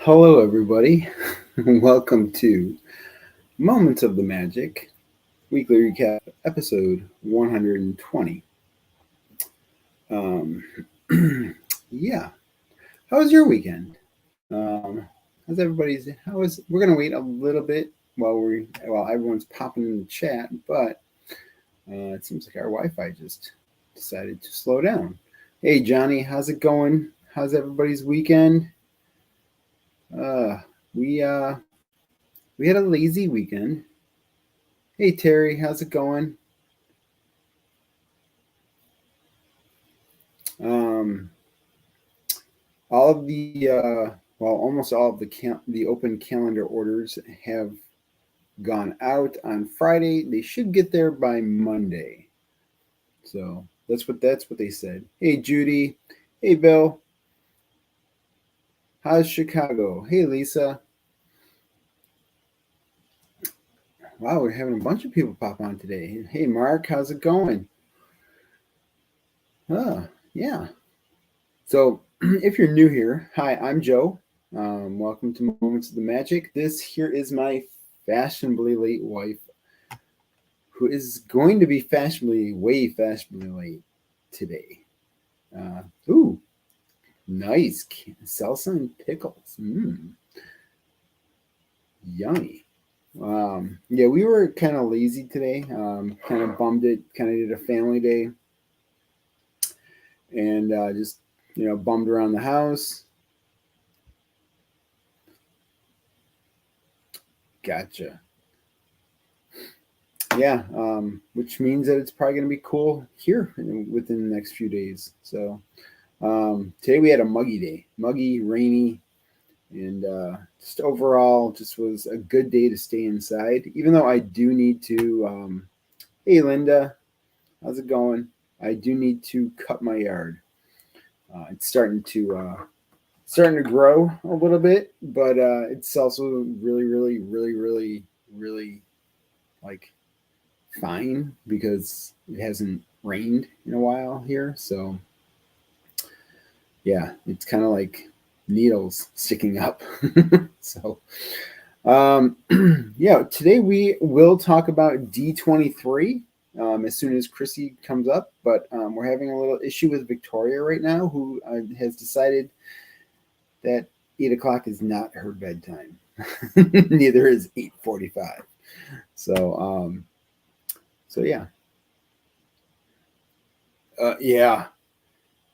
Hello, everybody. Welcome to Moments of the Magic Weekly Recap, episode 120. Um, yeah, how was your weekend? How's everybody's? How was? We're gonna wait a little bit while everyone's popping in the chat, but it seems like our Wi-Fi just decided to slow down. Hey, Johnny, how's it going? How's everybody's weekend? Uh, we uh, we had a lazy weekend. Hey Terry, how's it going? Um, all of almost all of the open calendar orders have gone out on Friday. They should get there by Monday. So that's what they said. Hey Judy, hey Bill, how's Chicago? Hey Lisa. Wow, we're having a bunch of people pop on today. Hey Mark, how's it going? Yeah. So if you're new here, hi, I'm Joe. Welcome to Moments of the Magic. This here is my fashionably late wife, who is going to be way fashionably late today. Ooh, nice salsa and pickles. Yummy. Yeah, we were kind of lazy today. Kind of bummed it. Kind of did a family day, and just bummed around the house. Gotcha. Yeah, which means that it's probably going to be cool here within the next few days. So today we had a muggy day, muggy, rainy, and just overall just was a good day to stay inside. Even though I do need to, hey Linda, how's it going? I do need to cut my yard. It's starting to grow a little bit, but it's also really like fine because it hasn't rained in a while here. So yeah, it's kind of like needles sticking up. So yeah, today we will talk about D23 as soon as Chrissy comes up, but we're having a little issue with Victoria right now, who has decided that 8 o'clock is not her bedtime. Neither is 8:45. So yeah. Yeah,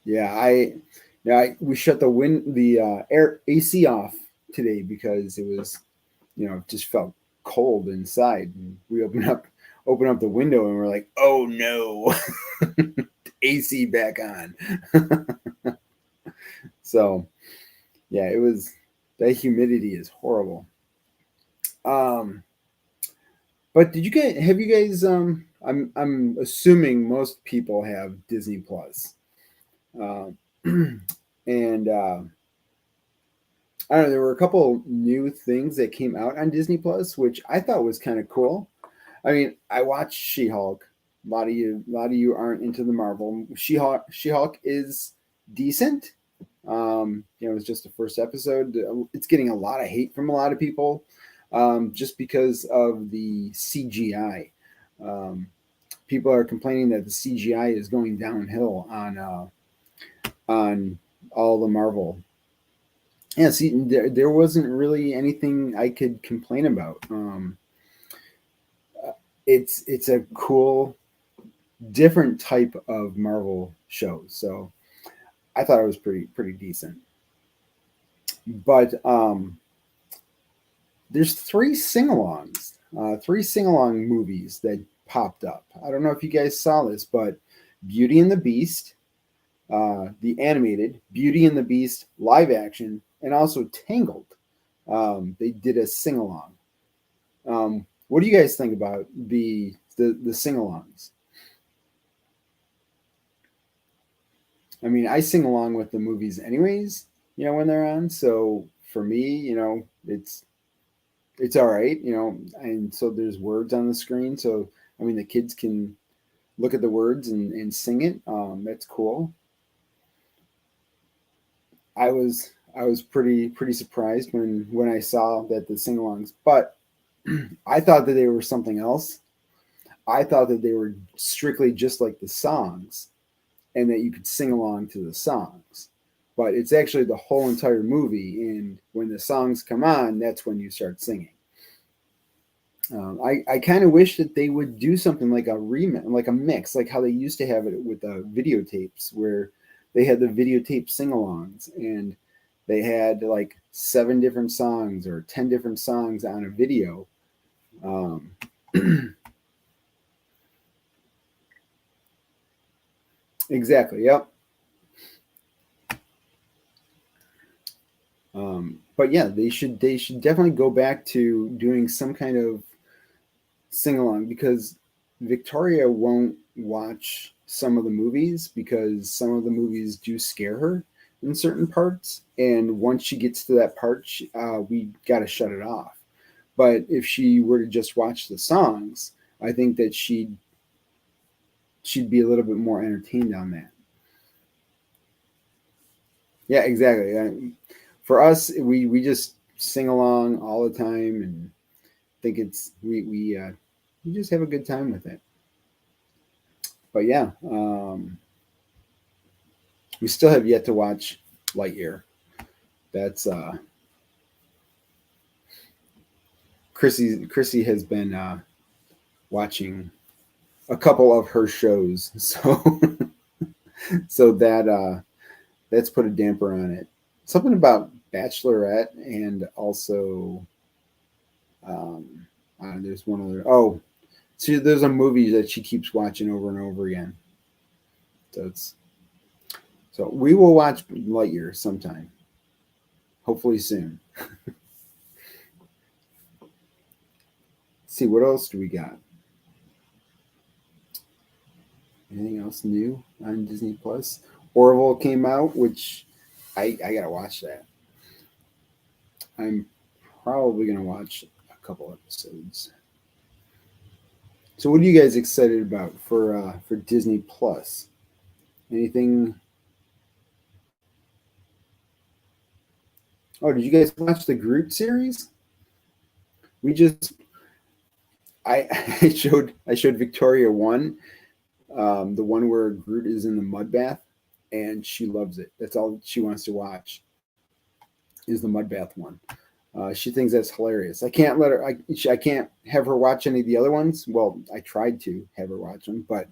yeah. We shut the air AC off today because it was, just felt cold inside. And we open up the window, and we're like, oh no, AC back on. So yeah, it was that humidity is horrible. Um, but have you guys I'm assuming most people have Disney Plus. Um, and I don't know, there were a couple new things that came out on Disney Plus, which I thought was kind of cool. I mean, I watched She-Hulk. A lot of you aren't into the Marvel. She-Hulk is decent. It was just the first episode. It's getting a lot of hate from a lot of people, just because of the CGI. Um, People are complaining that the CGI is going downhill on all the Marvel. Yeah, see, there wasn't really anything I could complain about. It's a cool, different type of Marvel show, so I thought it was pretty decent. But there's three sing-along movies that popped up. I don't know if you guys saw this, but Beauty and the Beast, the animated Beauty and the Beast live action, and also Tangled. They did a sing-along. What do you guys think about the sing-alongs? I mean, I sing along with the movies anyways, when they're on. So for me, it's all right, and so there's words on the screen. So I mean, the kids can look at the words and sing it. That's cool. I was I was pretty surprised when I saw that the sing-alongs, but I thought that they were something else. I thought that they were strictly just like the songs, and that you could sing along to the songs. But it's actually the whole entire movie, and when the songs come on, that's when you start singing. I kind of wish that they would do something like a remix, like a mix, like how they used to have it with the videotapes, where they had the videotape sing-alongs, and they had like 7 different songs or 10 different songs on a video. Um, exactly. Yep. But yeah, they should definitely go back to doing some kind of sing along, because Victoria won't watch some of the movies because some of the movies do scare her in certain parts, and once she gets to that part, we got to shut it off. But if she were to just watch the songs, I think that she'd be a little bit more entertained on that. Yeah, exactly. For us, we just sing along all the time, and think it's we just have a good time with it. But yeah, we still have yet to watch Lightyear. That's Chrissy has been watching a couple of her shows, so so that's put a damper on it. Something about Bachelorette, and also there's one other. Oh, so there's a movie that she keeps watching over and over again. So it's so we will watch Lightyear sometime, hopefully soon. Let's see, what else do we got? Anything else new on Disney Plus? Orville came out, which I gotta watch that. I'm probably gonna watch a couple episodes. So, what are you guys excited about for Disney Plus? Anything? Oh, did you guys watch the Groot series? We just I I showed Victoria one, the one where Groot is in the mud bath, and she loves it. That's all she wants to watch is the mud bath one. She thinks that's hilarious. I can't let her. I can't have her watch any of the other ones. Well, I tried to have her watch them, but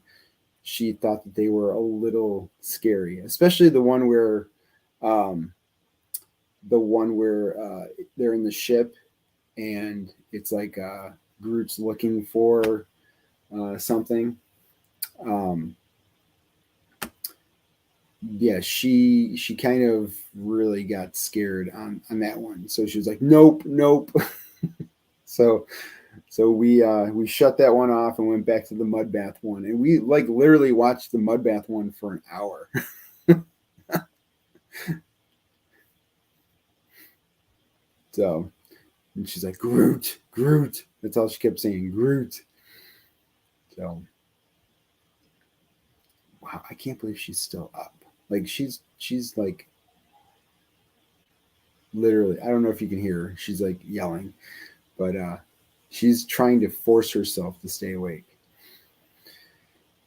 she thought that they were a little scary, especially um, the one where they're in the ship, and it's like Groot's looking for something. Um, yeah, she kind of really got scared on that one. So she was like, "Nope, nope." so we shut that one off and went back to the mud bath one, and we like literally watched the mud bath one for an hour. So, and she's like, "Groot, Groot." That's all she kept saying, Groot. So, wow, I can't believe she's still up. Like she's like literally. I don't know if you can hear her. She's like yelling, but she's trying to force herself to stay awake.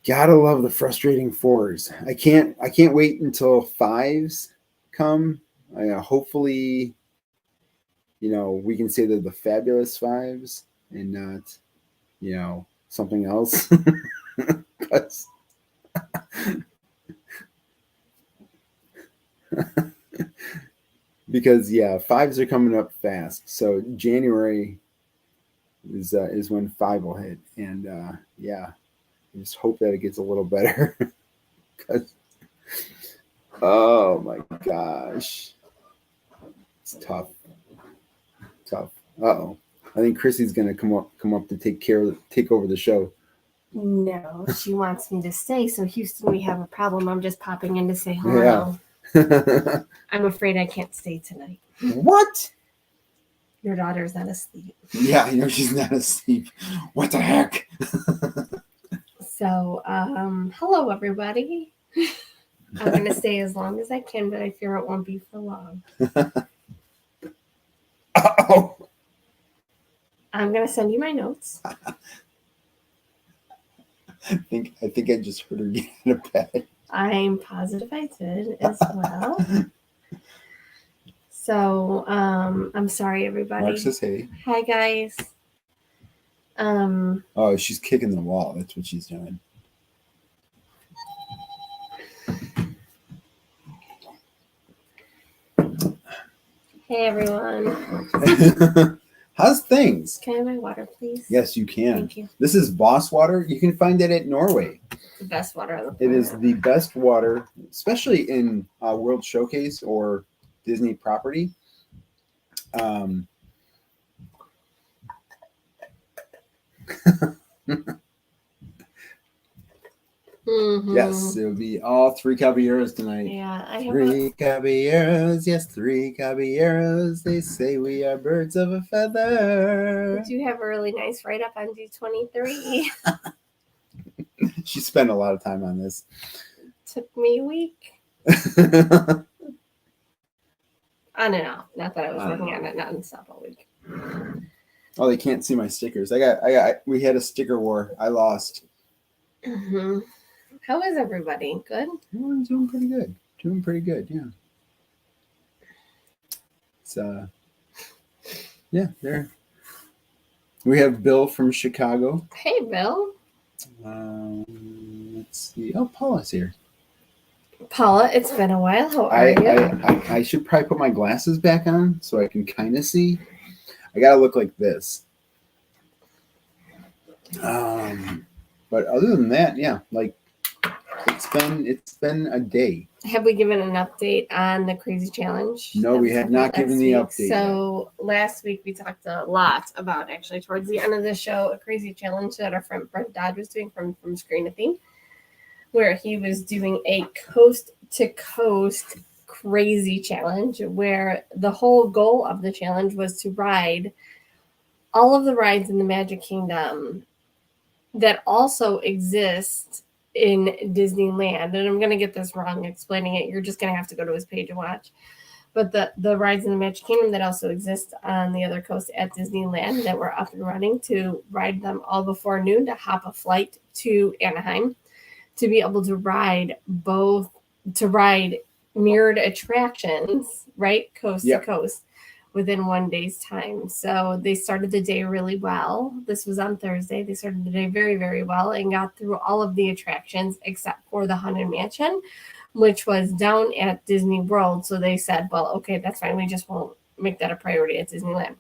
Gotta love the frustrating fours. I can't wait until fives come. Hopefully, we can say they're the fabulous fives and not, something else. But- because yeah, fives are coming up fast. So January is when five will hit, and yeah, I just hope that it gets a little better. 'Cause, oh my gosh, it's tough, tough. Oh, I think Chrissy's gonna come up to take over the show. No, she wants me to stay. So, Houston, we have a problem. I'm just popping in to say Yeah. hello. I'm afraid I can't stay tonight. What? Your daughter's not asleep. Yeah, she's not asleep. What the heck? So, hello, everybody. I'm going to stay as long as I can, but I fear it won't be for long. Oh, I'm going to send you my notes. I think I just heard her get out of bed. I'm positive I did as well. So, I'm sorry, everybody. Mark says, "Hey." Hi, guys. Oh, she's kicking the wall. That's what she's doing. Hey, everyone. How's things? Can I have my water, please? Yes, you can. Thank you. This is Voss water. You can find it at Norway. The best water on the It planet. is the best water, especially in World Showcase or Disney property. Yes, it'll be all 3 caballeros tonight. Yeah, I have 3 caballeros, yes, 3 caballeros. They say we are birds of a feather. We do have a really nice write up on D23. She spent a lot of time on this. Took me a week. On and off. Not that I was working on it non-stop all week. Oh, they can't see my stickers. We had a sticker war. I lost. Mm-hmm. How is everybody? Good? Everyone's doing pretty good. Doing pretty good, yeah. It's yeah, there. We have Bill from Chicago. Hey, Bill. Let's see. Oh, Paula's here. Paula, it's been a while. How are you? I should probably put my glasses back on so I can kind of see. I gotta look like this. But other than that, yeah, like it's been a day. Have we given an update on the crazy challenge? No, we have not given the update. So last week we talked a lot about, actually towards the end of the show, a crazy challenge that our friend Brent Dodd was doing from Screen a Theme, where he was doing a coast to coast crazy challenge, where the whole goal of the challenge was to ride all of the rides in the Magic Kingdom that also exist in Disneyland. And I'm going to get this wrong explaining it. You're just going to have to go to his page and watch. But the rides in the Magic Kingdom that also exist on the other coast at Disneyland that were up and running, to ride them all before noon, to hop a flight to Anaheim, to be able to ride mirrored attractions, right? Coast to coast within 1 day's time. So they started the day really well. This was on Thursday. They started the day very, very well and got through all of the attractions except for the Haunted Mansion, which was down at Disney World. So they said, well, okay, that's fine. We just won't make that a priority at Disneyland.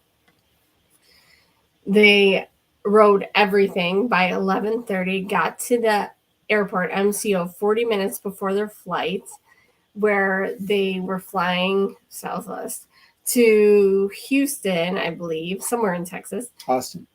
They rode everything by 11:30, got to the airport MCO 40 minutes before their flight, where they were flying Southwest to Houston, I believe, somewhere in Texas. Austin.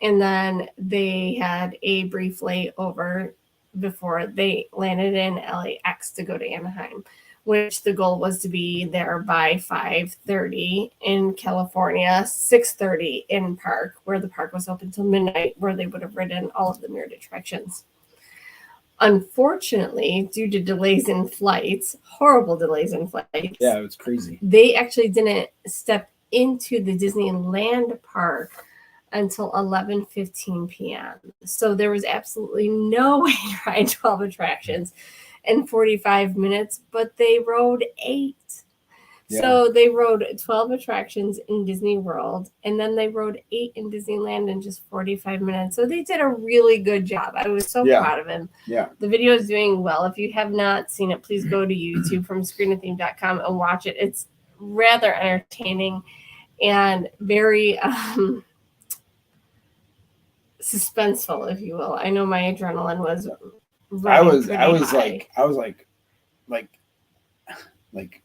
And then they had a brief layover before they landed in LAX to go to Anaheim, which the goal was to be there by 5:30 in California, 6:30 in park, where the park was open till midnight, where they would have ridden all of the mirrored attractions. Unfortunately, due to delays in flights, horrible delays in flights. Yeah, it was crazy. They actually didn't step into the Disneyland park until 11:15 p.m. So there was absolutely no way to ride 12 attractions in 45 minutes, but they rode 8. Yeah. So they rode 12 attractions in Disney World, and then they rode 8 in Disneyland in just 45 minutes. So they did a really good job. I was so proud of him. Yeah. The video is doing well. If you have not seen it, please go to YouTube from screenatheme.com and watch it. It's rather entertaining and very suspenseful, if you will. I know my adrenaline was I was like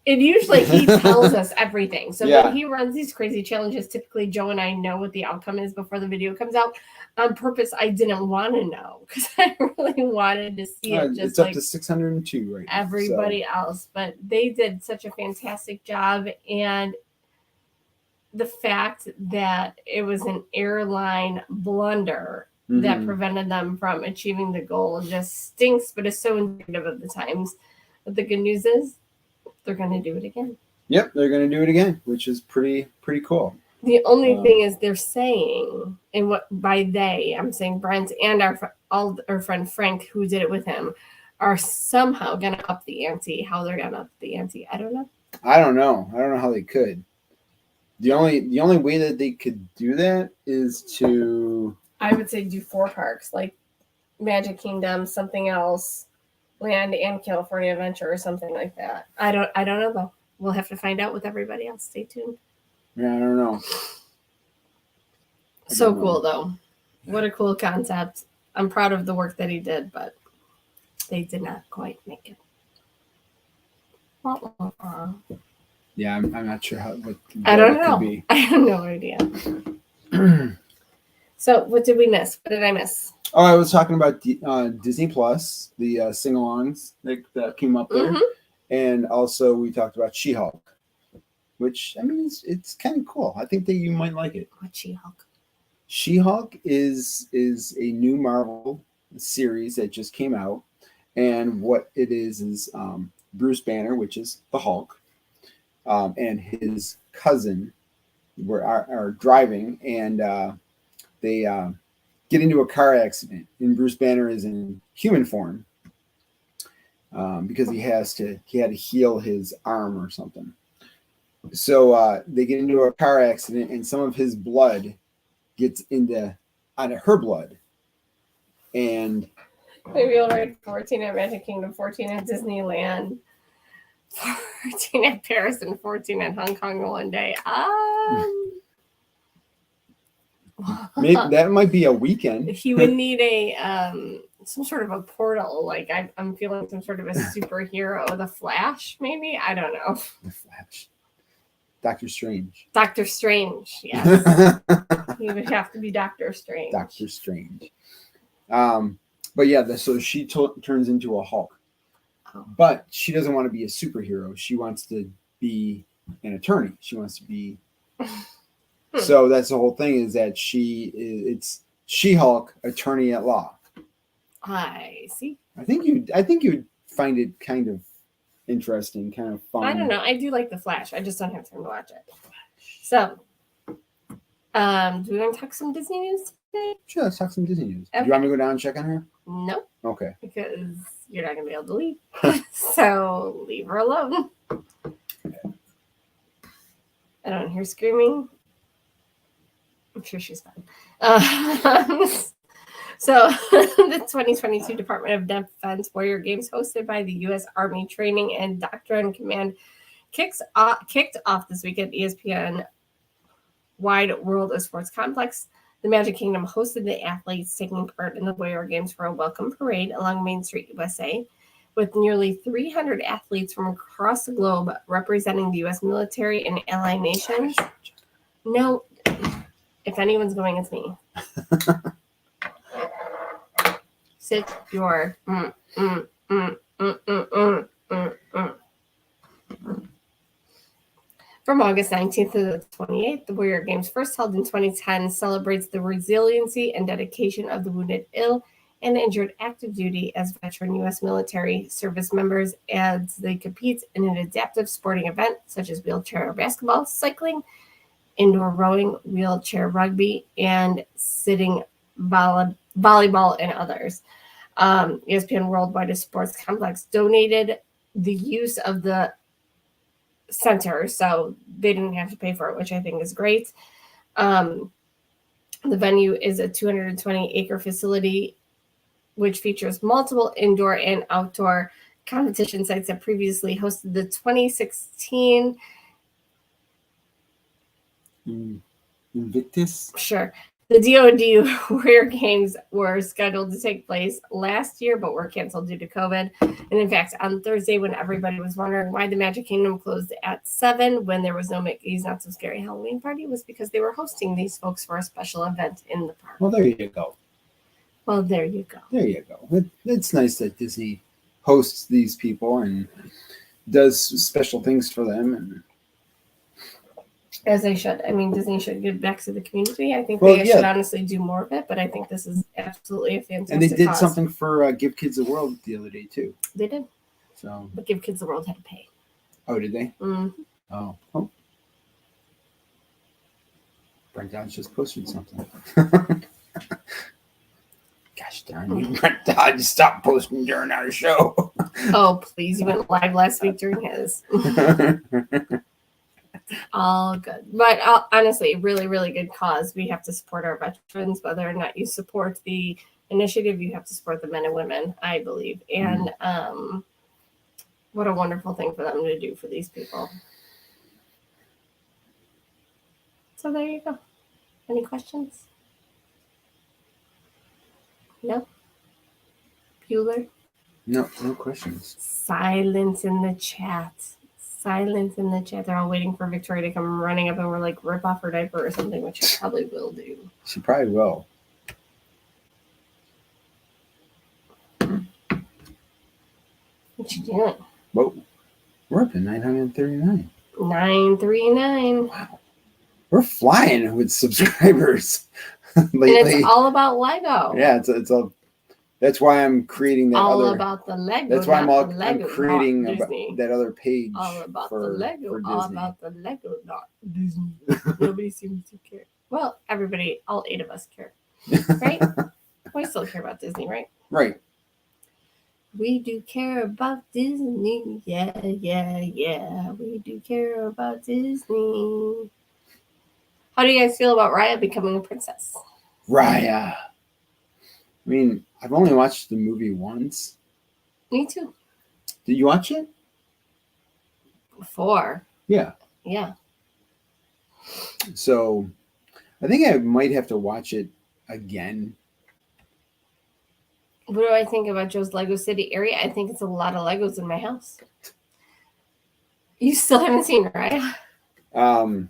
it usually, he tells us everything. So when he runs these crazy challenges, typically Joe and I know what the outcome is before the video comes out. On purpose, I didn't want to know because I really wanted to see it. Just it's up to 602 right now. Everybody else, but they did such a fantastic job, and the fact that it was an airline blunder that Mhm. prevented them from achieving the goal. It just stinks, but it's so indicative of the times. But the good news is they're going to do it again. Yep, they're going to do it again, which is pretty cool. The only thing is they're saying, and what by they, I'm saying Brent and our friend Frank, who did it with him, are somehow going to up the ante. How they're going to up the ante, I don't know. I don't know how they could. The only way that they could do that is to, I would say do 4 parks, like Magic Kingdom, something else, Land and California Adventure, or something like that. I don't know though. We'll have to find out with everybody else. Stay tuned. yeah, I don't know. So cool though. What a cool concept. I'm proud of the work that he did, but they did not quite make it. Yeah, I'm not sure what I don't it know. could be. I have no idea. So what did we miss? What did I miss? Oh, I was talking about Disney Plus, the sing-alongs that came up there, and also we talked about She-Hulk, which I mean it's kind of cool. I think that you might like it. What's She-Hulk? She-Hulk is a new Marvel series that just came out, and what it is Bruce Banner, which is the Hulk, and his cousin are driving, and they get into a car accident, and Bruce Banner is in human form because he had to heal his arm or something. So they get into a car accident, and some of his blood gets out of her blood, and maybe I'll write 14 at Magic Kingdom, 14 at Disneyland, 14 at Paris, and 14 at Hong Kong one day. maybe that might be a weekend. He would need some sort of a portal. Like I'm feeling some sort of a superhero, the Flash, maybe. I don't know. The Flash, Doctor Strange. Doctor Strange, yes. He would have to be Doctor Strange. Doctor Strange. But yeah, so she turns into a Hulk, but she doesn't want to be a superhero. She wants to be an attorney. She wants to be. So that's the whole thing, is that it's She-Hulk, attorney at law. I see. I think you'd find it kind of interesting, kind of fun. I don't know. I do like the Flash. I just don't have time to watch it. So, do we want to talk some Disney news today? Sure, let's talk some Disney news. Okay. Do you want me to go down and check on her? No. Okay. Because you're not going to be able to leave. So leave her alone. I don't hear screaming. I'm sure she's fine. So the 2022 Department of Defense Warrior Games, hosted by the U.S. Army Training and Doctrine Command, kicked off this week at ESPN Wide World of Sports Complex. The Magic Kingdom hosted the athletes taking part in the Warrior Games for a welcome parade along Main Street, USA, with nearly 300 athletes from across the globe representing the U.S. military and allied nations. No, if anyone's going, it's me. Sit your From August 19th to the 28th, the Warrior Games, first held in 2010, celebrates the resiliency and dedication of the wounded, ill, and injured active duty as veteran U.S. military service members as they compete in an adaptive sporting event such as wheelchair basketball, cycling, indoor rowing, wheelchair rugby, and sitting volleyball, and others. ESPN Worldwide Sports Complex donated the use of the center, so they didn't have to pay for it, which I think is great. The venue is a 220-acre facility which features multiple indoor and outdoor competition sites that previously hosted the 2016 Invictus. Sure. The DoD Warrior Games were scheduled to take place last year, but were canceled due to COVID. And in fact, on Thursday, when everybody was wondering why the Magic Kingdom closed at 7 when there was no Mickey's Not So Scary Halloween party, was because they were hosting these folks for a special event in the park. Well, there you go. Well, there you go. There you go. It's nice that Disney hosts these people and does special things for them. And As they should. I mean, Disney should give back to the community. I think Well, they yeah. should honestly do more of it, but I think this is absolutely a fantastic And they did cause. something for Give Kids the World the other day too. They did. So, But Give Kids the World had to pay. oh, did they? Mm. Oh. Brent Dodge just posted something. Gosh darn you, Brent Dodge, stop posting during our show. Oh, please. You went live last week during his. All good. But honestly, really, really good cause. We have to support our veterans, whether or not you support the initiative, you have to support the men and women, I believe. And what a wonderful thing for them to do for these people. So there you go. Any questions? No? Bueller? No questions. Silence in the chat. Silence in the chat. They're all waiting for Victoria to come running up and we're like, rip off her diaper or something, which she probably will do. She probably will. What's she doing? Whoa. We're up to 939. 939. Wow. We're flying with subscribers lately. And it's all about Lego. Yeah, it's a. That's why I'm creating that all other. About the Lego. That's why I'm creating Disney. That other page. All about for, the Lego. For all Disney. about the Lego, not Disney. Nobody seems to care. Well, everybody, all 8 of us care, right? We still care about Disney, right? Right. We do care about Disney. Yeah. We do care about Disney. How do you guys feel about Raya becoming a princess? Raya. I mean, I've only watched the movie once. Me too. Did you watch it? Before. Yeah. Yeah. So, I think I might have to watch it again. What do I think about Joe's Lego City area? I think it's a lot of Legos in my house. You still haven't seen Raya?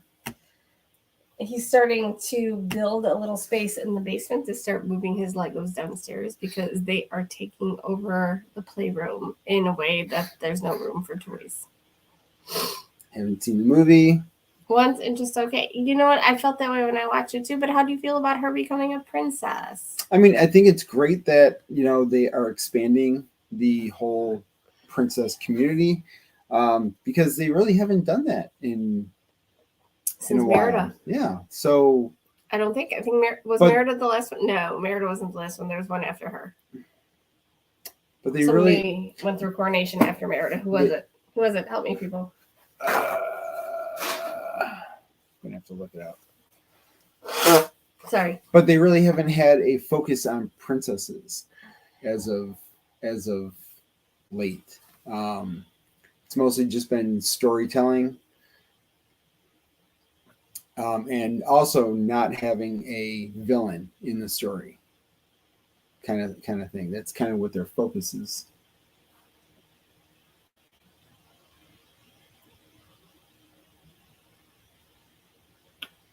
He's starting to build a little space in the basement to start moving his Legos downstairs because they are taking over the playroom in a way that there's no room for toys. Haven't seen the movie. Once and just okay. You know what? I felt that way when I watched it too, but how do you feel about her becoming a princess? I mean, I think it's great that, they are expanding the whole princess community because they really haven't done that Since a while. Merida. Yeah. So I don't think. I think Merida the last one? No, Merida wasn't the last one. There was one after her. But they Somebody really went through coronation after Merida. Who was it? Who was it? Help me, people. I'm gonna have to look it up. Sorry. But they really haven't had a focus on princesses as of late. It's mostly just been storytelling. And also not having a villain in the story, kind of thing. That's kind of what their focus is.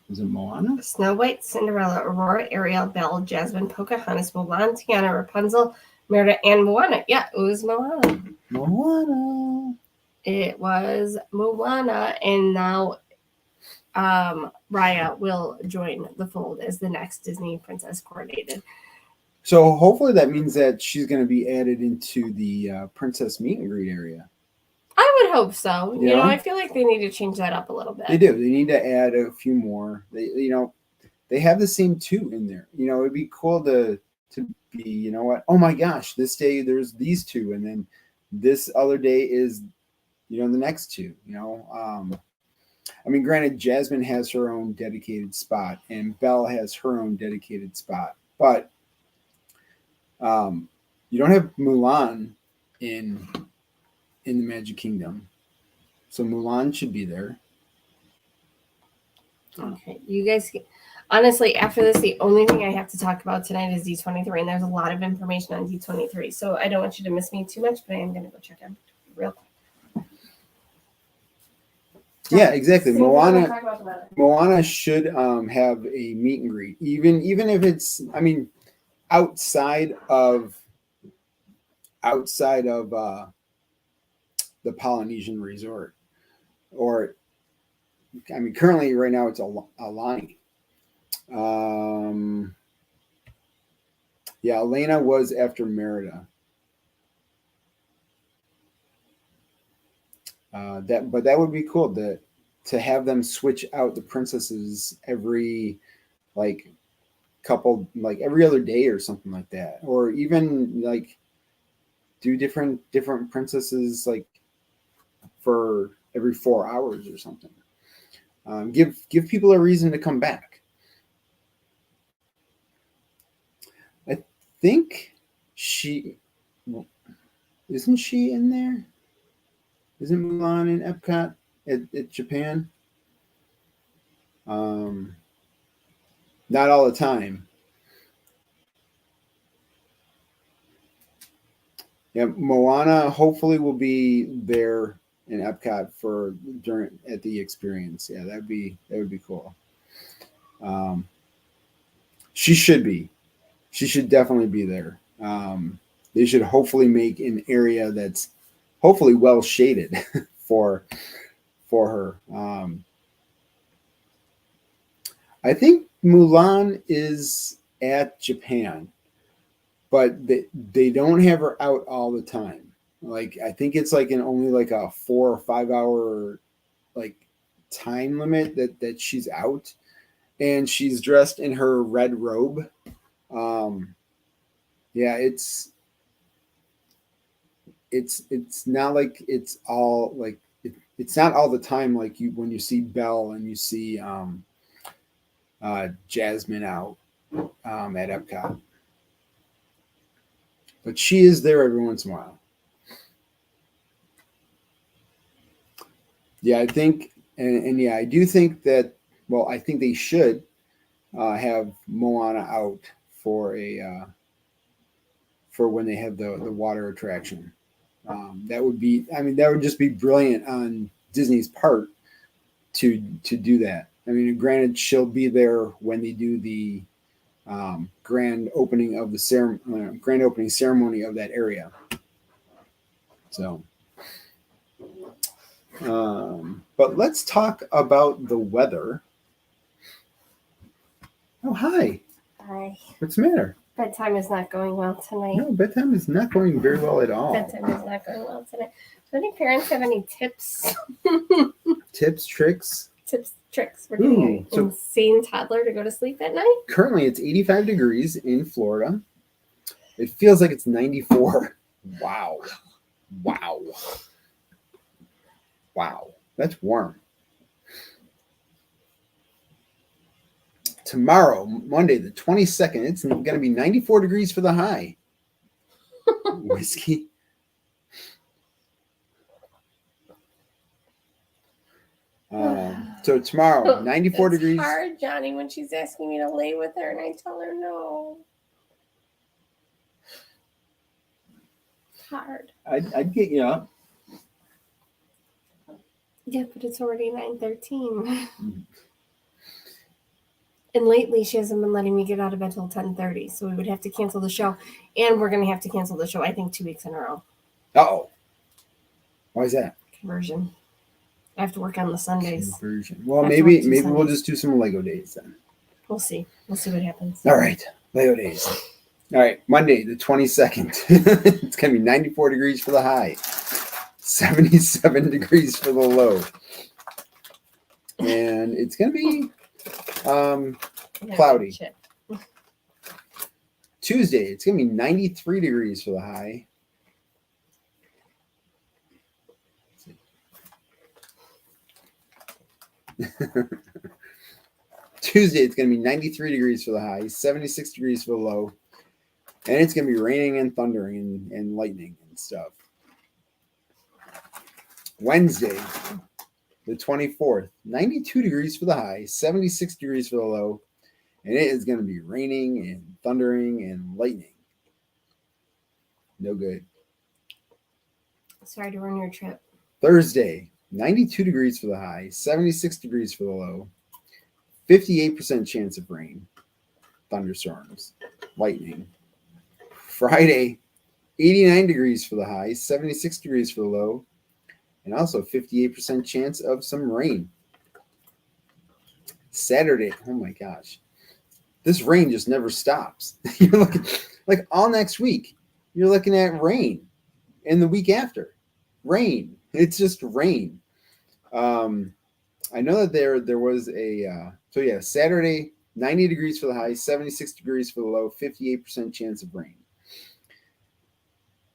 Is it Moana? Snow White, Cinderella, Aurora, Ariel, Belle, Jasmine, Pocahontas, Mulan, Tiana, Rapunzel, Merida, and Moana. Yeah, it was Moana. Moana. It was Moana, and now Raya will join the fold as the next Disney princess coronated. So hopefully that means that she's going to be added into the princess meet and greet area. I would hope so. You know? I feel like they need to change that up a little bit. They do. They need to add a few more. They have the same 2 in there. It'd be cool to be, oh my gosh, this day there's these 2, and then this other day is, the next 2. I mean, granted, Jasmine has her own dedicated spot, and Belle has her own dedicated spot, but you don't have Mulan in the Magic Kingdom, so Mulan should be there. Okay, you guys. Honestly, after this, the only thing I have to talk about tonight is D23, and there's a lot of information on D23, so I don't want you to miss me too much, but I am going to go check out real quick. Yeah, exactly. Moana should have a meet and greet, even if it's, I mean, outside of the Polynesian resort, or I mean, currently right now it's Alani. Um, yeah, Elena was after Merida. But that would be cool to have them switch out the princesses every like like every other day or something like that, or even like do different princesses like for every 4 hours or something. Give people a reason to come back. I think she isn't she in there? Isn't Mulan in Epcot at Japan? Um, Not all the time. Yeah, Moana hopefully will be there in Epcot for during at the experience. Yeah, that would be cool. Um, she should be. She should definitely be there. They should hopefully make an area that's hopefully well shaded for her. I think Mulan is at Japan, but they don't have her out all the time. Like I think it's like in only like a 4 or 5 hour like time limit that she's out, and she's dressed in her red robe. Um, yeah, it's not like it's all like it's not all the time like you when you see Belle and you see Jasmine out at Epcot, but she is there every once in a while. Yeah, I think, and yeah, I do think that. Well, I think they should have Moana out for a for when they have the water attraction. That would be, I mean, that would just be brilliant on Disney's part to do that. I mean, granted, she'll be there when they do the grand opening of the grand opening ceremony of that area. So, but let's talk about the weather. Oh, hi. Hi. What's the matter? Bedtime is not going well tonight. No, bedtime is not going very well at all. Bedtime is not going well tonight. Do any parents have any tips? Tips, tricks? Tips, tricks. We're getting an insane toddler to go to sleep at night. Currently, it's 85 degrees in Florida. It feels like it's 94. Wow. Wow. Wow. That's warm. Tomorrow, Monday, the 22nd, it's going to be 94 degrees for the high. Whiskey. So tomorrow, 94 degrees. It's hard, Johnny, when she's asking me to lay with her and I tell her no. It's hard. I'd get you up. Yeah, but it's already 9:13. And lately, she hasn't been letting me get out of bed till 10:30, so we would have to cancel the show. And we're going to have to cancel the show, I think, 2 weeks in a row. Uh-oh. Why is that? Conversion. I have to work on the Sundays. Conversion. Well, maybe we'll just do some Lego days then. We'll see. We'll see what happens. All right. Lego days. All right. Monday, the 22nd. It's going to be 94 degrees for the high. 77 degrees for the low. And it's going to be cloudy. Tuesday, it's going to be 93 degrees for the high. Tuesday, it's going to be 93 degrees for the high, 76 degrees for the low. And it's going to be raining and thundering and lightning and stuff. Wednesday, the 24th, 92 degrees for the high, 76 degrees for the low, and it is going to be raining and thundering and lightning. No good. Sorry to ruin your trip. Thursday, 92 degrees for the high, 76 degrees for the low, 58% chance of rain, thunderstorms, lightning. Friday, 89 degrees for the high, 76 degrees for the low, and also 58% chance of some rain. Saturday. Oh my gosh. This rain just never stops. You're looking like all next week. You're looking at rain. And the week after. Rain. It's just rain. I know that there was a Saturday, 90 degrees for the high, 76 degrees for the low, 58% chance of rain.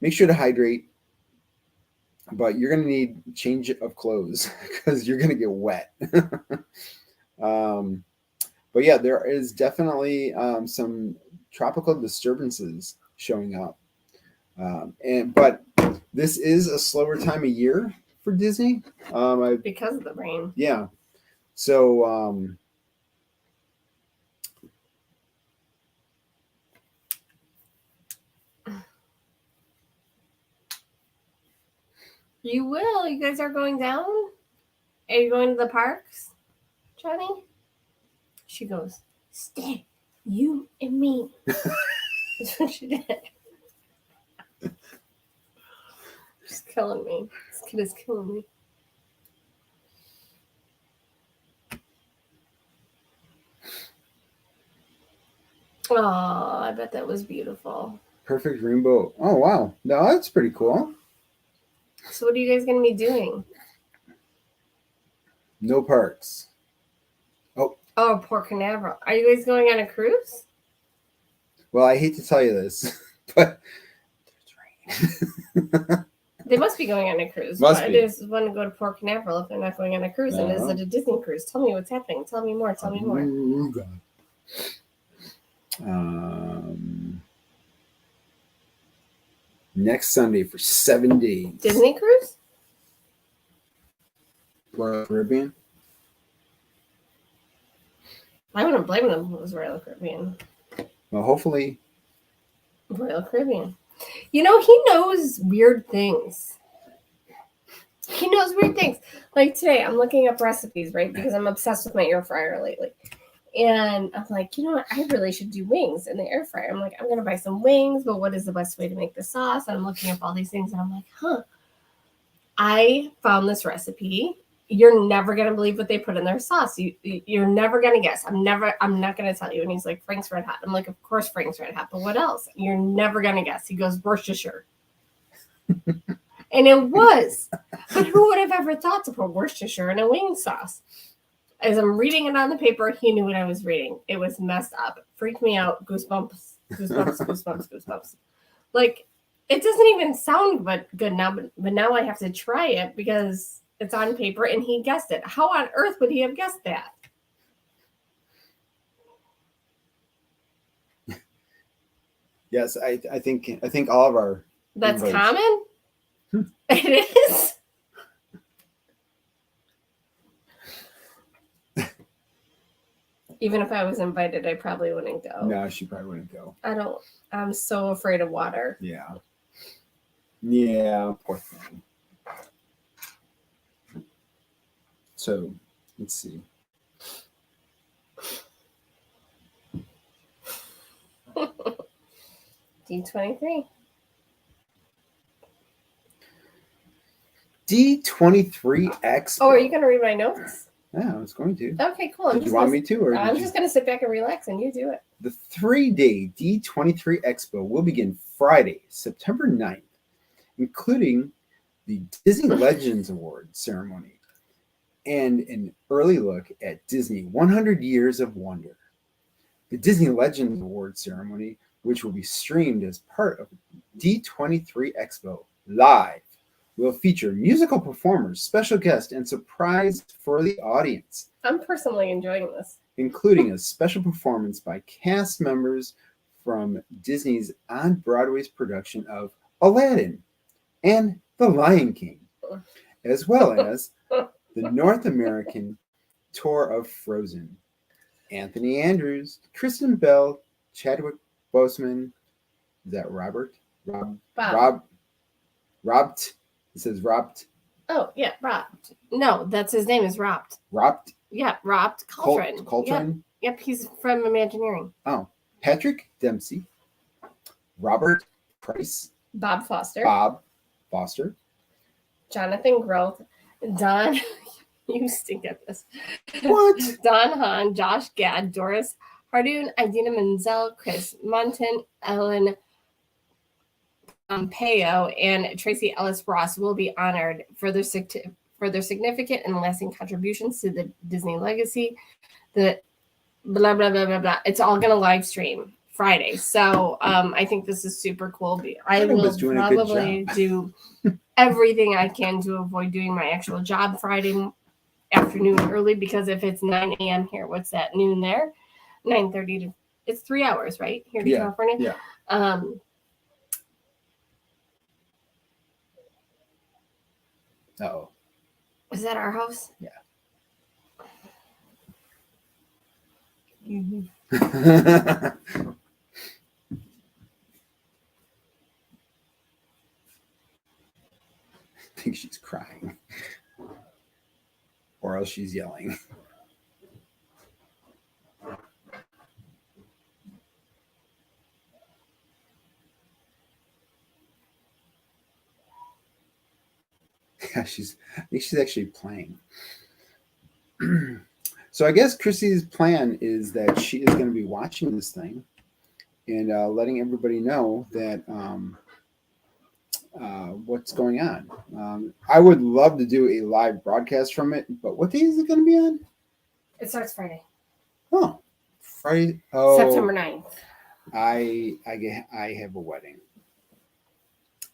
Make sure to hydrate, but you're going to need change of clothes because you're going to get wet. But yeah, there is definitely some tropical disturbances showing up. But this is a slower time of year for Disney. Because of the rain. Yeah. So You will. You guys are going down? Are you going to the parks, Johnny? She goes, stay, you and me. That's what she did. She's killing me. This kid is killing me. Oh, I bet that was beautiful. perfect rainbow. Oh wow. No, that's pretty cool. So what are you guys going to be doing? No parks. Oh, Port Canaveral. Are you guys going on a cruise? Well, I hate to tell you this, but there's rain. They must be going on a cruise. Must Why be. does one go to Port Canaveral if they're not going on a cruise? And is Uh-huh. it a Disney cruise? Tell me what's happening. Tell me more. Tell me more. Oh, God. Next Sunday for 7 days. Disney cruise? Royal Caribbean. I wouldn't blame them if it was Royal Caribbean. Well, hopefully. Royal Caribbean. You know, he knows weird things. He knows weird things. Like today, I'm looking up recipes, right? Because I'm obsessed with my air fryer lately. And I'm like, you know what? I really should do wings in the air fryer. I'm like, I'm going to buy some wings, but what is the best way to make the sauce? And I'm looking up all these things and I'm like, I found this recipe. You're never going to believe what they put in their sauce. You're never going to guess. I'm not going to tell you. And he's like, Frank's Red Hot. I'm like, of course Frank's Red Hot, but what else? You're never going to guess. He goes, Worcestershire. And it was. But who would have ever thought to put Worcestershire in a wing sauce? As I'm reading it on the paper, he knew what I was reading. It was messed up. Freaked me out. Goosebumps. Like, it doesn't even sound good now, but now I have to try it because it's on paper and he guessed it. How on earth would he have guessed that? Yes, I think all of our. That's invites. common? It is? Even if I was invited, I probably wouldn't go. No, she probably wouldn't go. I'm so afraid of water. Yeah. Yeah, poor thing. So, let's see. D23. D23 Expo. Oh, are you going to read my notes? Yeah, I was going to. Okay, cool. Did you want me to? Or I'm just going to sit back and relax and you do it. The 3-day D23 Expo will begin Friday, September 9th, including the Disney Legends Award ceremony and an early look at Disney 100 Years of Wonder. The Disney Legends Award ceremony, which will be streamed as part of D23 Expo Live, will feature musical performers, special guests, and surprise for the audience. I'm personally enjoying this. Including a special performance by cast members from Disney's on-Broadway's production of Aladdin and The Lion King, as well as the North American tour of Frozen. Anthony Andrews, Kristen Bell, Chadwick Boseman, is that Robert? Robt. It says Robt. Oh, yeah, Robt. No, that's his name is Robt. Robt? Yeah, Robt Coltrane. Coltrane? Yep, he's from Imagineering. Oh, Patrick Dempsey, Robert Price, Bob Foster. Bob Foster, Jonathan Groth. Don. You stink at this. What? Don Hahn, Josh Gad, Doris Hardoon, Idina Menzel, Chris Monton, Ellen Pompeo, and Tracy Ellis Ross will be honored for their significant and lasting contributions to the Disney legacy. The blah blah blah blah blah. It's all gonna live stream Friday, so I think this is super cool. I will probably do everything I can to avoid doing my actual job Friday afternoon early, because if it's 9 a.m. here, what's that, noon there? 9:30 to, it's 3 hours, right? Here to California. Yeah. Oh. Is that our house? Yeah. Mm-hmm. I think she's crying. Or else she's yelling. Yeah, I think she's actually playing. So I guess Chrissy's plan is that she is going to be watching this thing and letting everybody know that what's going on. I would love to do a live broadcast from it, but what day is it going to be on? It starts Friday. Oh, Friday. Oh, September 9th. I have a wedding.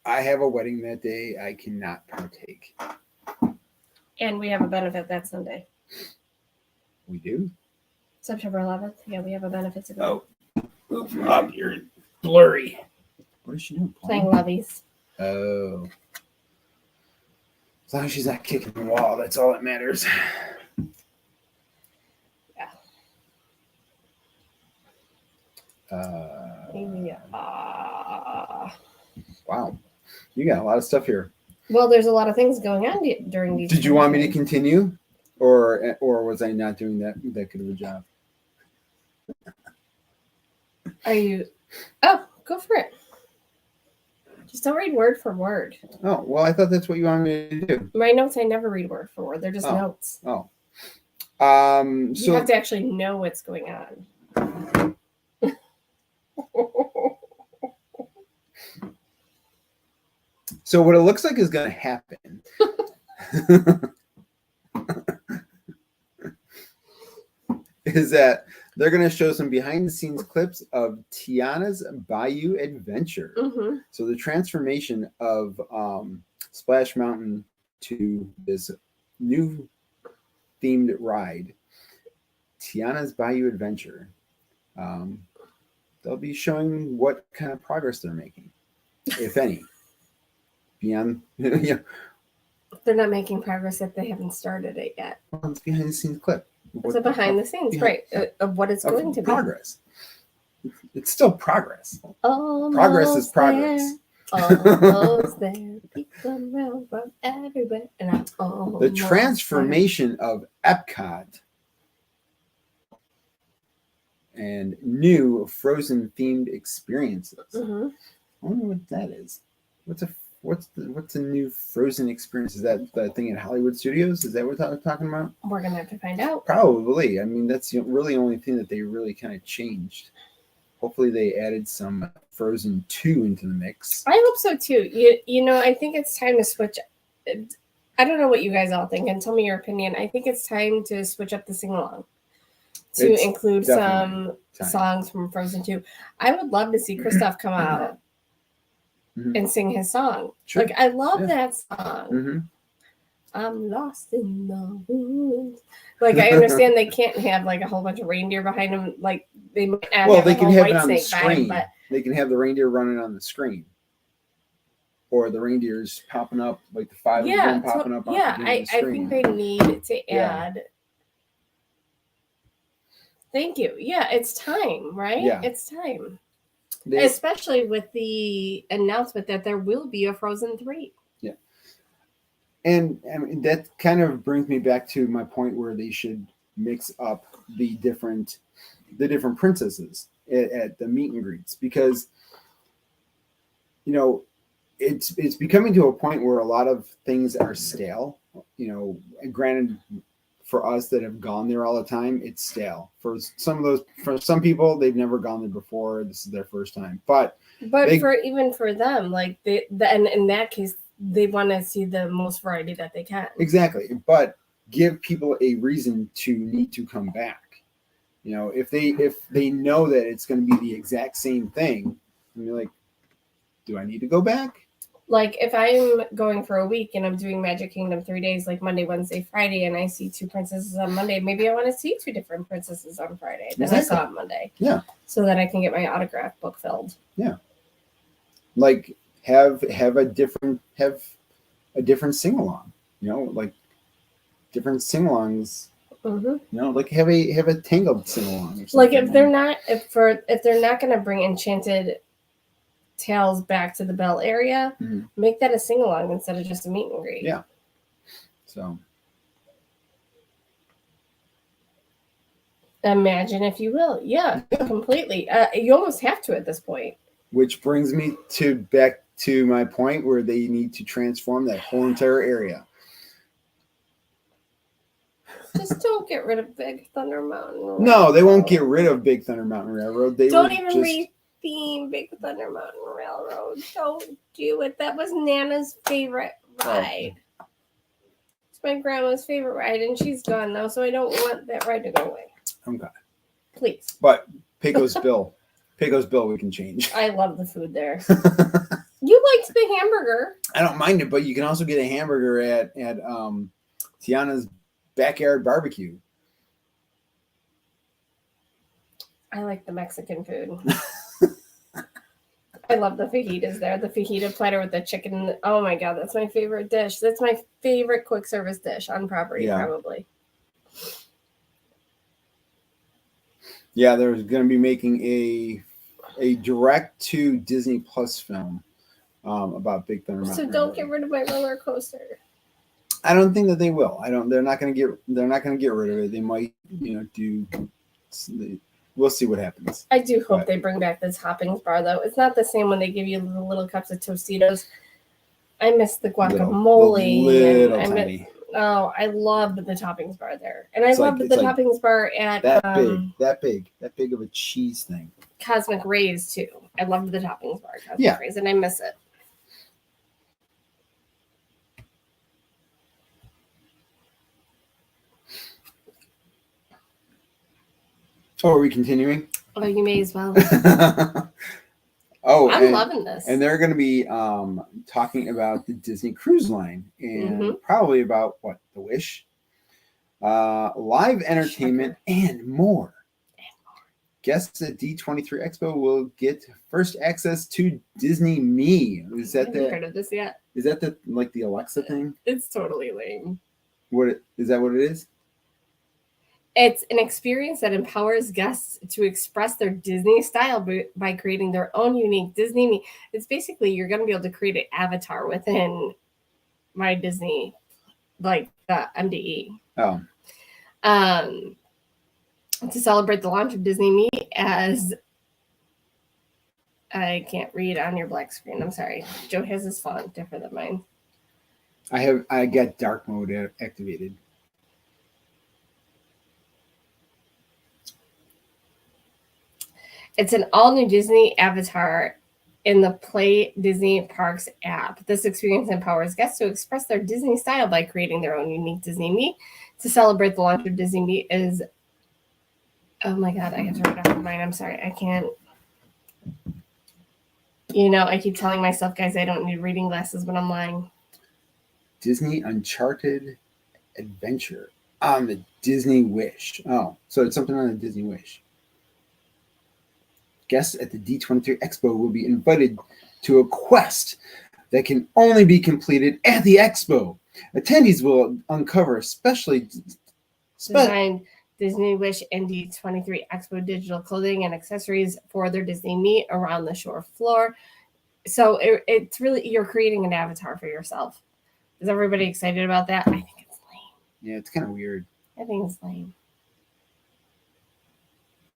I have a wedding that day. I cannot partake. And we have a benefit that Sunday. We do? September 11th. Yeah, we have a benefit to go. Oh, move up. You're blurry. What is she doing? Playing levies. Oh. As long as she's not kicking the wall, that's all that matters. Yeah. Wow. You got a lot of stuff here. Well, there's a lot of things going on during these. Did you want me to continue? Or was I not doing that good of a job? Are you? Oh, go for it. Just don't read word for word. Oh, well, I thought that's what you wanted me to do. My notes, I never read word for word. They're just notes. Oh. You have to actually know what's going on. So what it looks like is going to happen. Is that they're going to show some behind the scenes clips of Tiana's Bayou Adventure. Mm-hmm. So the transformation of Splash Mountain to this new themed ride, Tiana's Bayou Adventure. They'll be showing what kind of progress they're making, if any. Beyond, yeah. They're not making progress if they haven't started it yet. Well, it's behind the scenes clip. It's a behind the scenes, right, of what it's going to be. Progress. It's still progress. Almost progress is progress. Almost there. People around from everywhere. And I'm almost the transformation of Epcot and new Frozen themed experiences. Mm-hmm. I wonder what that is. What's a new Frozen experience? Is that the thing at Hollywood Studios? Is that what we're talking about? We're gonna have to find out. Probably. I mean, that's really the only thing that they really kind of changed. Hopefully, they added some Frozen 2 into the mix. I hope so too. You know, I think it's time to switch. I don't know what you guys all think, and tell me your opinion. I think it's time to switch up the sing along to include some songs from Frozen 2. I would love to see Kristoff come out. Mm-hmm. And sing his song. Sure. Like, I love that song. Mm-hmm. I'm lost in the woods. Like, I understand they can't have like a whole bunch of reindeer behind them. Like, they might not have they can have it on the vibe, screen. but they can have the reindeer running on the screen, or the reindeers popping up, like the five of them popping up. Yeah, I think they need to add. Yeah. Thank you. Yeah, it's time, right? Yeah, it's time. Especially with the announcement that there will be a Frozen 3. Yeah. And I mean, that kind of brings me back to my point where they should mix up the different princesses at the meet and greets, because, you know, it's becoming to a point where a lot of things are stale. granted, for us that have gone there all the time, it's stale. For some people, they've never gone there before. This is their first time. But for them, like and in that case, they want to see the most variety that they can. Exactly. But give people a reason to need to come back. If they know that it's going to be the exact same thing, and you're like, do I need to go back? Like if I'm going for a week and I'm doing Magic Kingdom 3 days, like Monday, Wednesday, Friday, and I see 2 princesses on Monday, maybe I want to see 2 different princesses on Friday that I saw on Monday. Yeah. So that I can get my autograph book filled. Yeah. Like have a different sing along. Like different sing alongs. Mm-hmm. Like have a Tangled sing along. Like if they're not going to bring Enchanted Tales back to the Belle area, make that a sing along instead of just a meet and greet. Yeah. So imagine if you will. Yeah. Completely. You almost have to at this point. Which brings me back to my point where they need to transform that whole entire area. Just don't get rid of Big Thunder Mountain Railroad. No, they won't get rid of Big Thunder Mountain Railroad. They don't even retheme Big Thunder Mountain Railroad. Don't do it. That was Nana's favorite ride. Oh. It's my grandma's favorite ride, and she's gone now, so I don't want that ride to go away. Okay. Please. But Pecos Bill, we can change. I love the food there. You liked the hamburger. I don't mind it, but you can also get a hamburger at Tiana's Backyard Barbecue. I like the Mexican food. I love the fajitas there. The fajita platter with the chicken. Oh my God, that's my favorite dish. That's my favorite quick service dish on property, probably. Yeah, they're going to be making a direct to Disney Plus film about Big Thunder Mountain. So don't get rid of my roller coaster. I don't think that they will. They're not going to get rid of it. They might, do. We'll see what happens. I do hope they bring back the toppings bar, though. It's not the same when they give you the little cups of Tostitos. I miss the guacamole. Little tiny. I loved the toppings bar there, and I loved the toppings bar at that big of a cheese thing. Cosmic Rays too. I loved the toppings bar, Cosmic Rays, and I miss it. Oh, are we continuing? Oh, you may as well. I'm loving this. And they're going to be talking about the Disney Cruise Line and probably about the Wish, live entertainment, and more. Guests at D23 Expo will get first access to Disney Me. I haven't heard of this yet. Is that the Alexa thing? It's totally lame. Is that what it is? It's an experience that empowers guests to express their Disney style by creating their own unique Disney Me. It's basically you're going to be able to create an avatar within my Disney, like the MDE. Oh. To celebrate the launch of Disney Me as I can't read on your black screen. I'm sorry. Joe has his font different than mine. I got dark mode activated. It's an all-new Disney avatar in the Play Disney Parks app. This experience empowers guests to express their Disney style by creating their own unique Disney Me. To celebrate the launch of Disney Me is... Oh my God, I have to read off of mine. I'm sorry, I can't. I keep telling myself, guys, I don't need reading glasses when I'm lying. Disney Uncharted Adventure on the Disney Wish. Oh, so it's something on the Disney Wish. Guests at the D23 Expo will be invited to a quest that can only be completed at the expo. Attendees will uncover specially designed Disney Wish and D23 Expo digital clothing and accessories for their Disney Me around the shore floor. So it's really, you're creating an avatar for yourself. Is everybody excited about that? I think it's lame. Yeah, it's kind of weird. I think it's lame.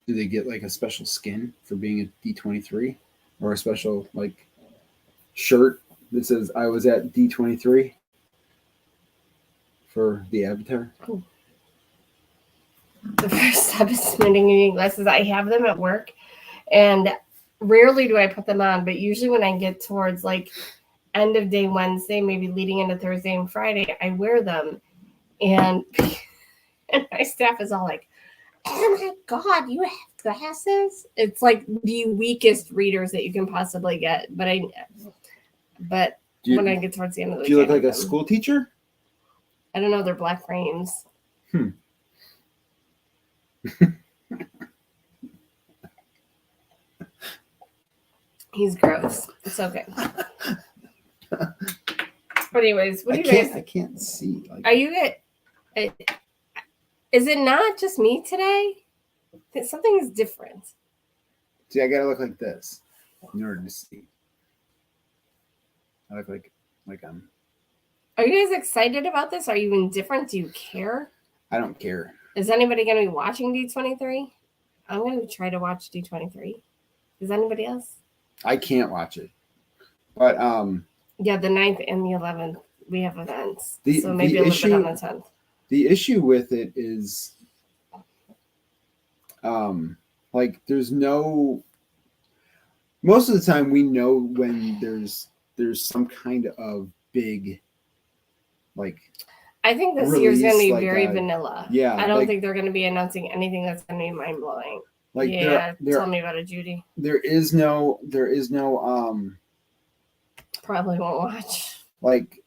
Do they get a special skin for being at D23 or a special shirt that says I was at D23? for the Avatar? The first step is submitting reading glasses. I have them at work, and rarely do I put them on, but usually when I get towards like end of day Wednesday, maybe leading into Thursday and Friday, I wear them. And my staff is all like, "Oh my God, you have glasses?" It's like the weakest readers that you can possibly get. But when I get towards the end of the week, do you look like a school teacher? I don't know. They're black frames. He's gross. It's okay. But anyways, what do you guys? I can't see. Are you is it not just me today? Something is different. See, I gotta look like this in order to see. I look like I'm. Are you guys excited about this? Are you indifferent? Do you care? I don't care. Is anybody going to be watching D23? I'm going to try to watch D23. Is anybody else? I can't watch it. But yeah, the 9th and the 11th we have events. The, so maybe the a little issue, bit on the 10th. The issue with it is like there's no, most of the time we know when there's some kind of big like I think this year's going to be like very vanilla. Yeah. I don't think they're going to be announcing anything that's going to be mind blowing. Like tell me about it, Judy. There is no probably won't watch. Like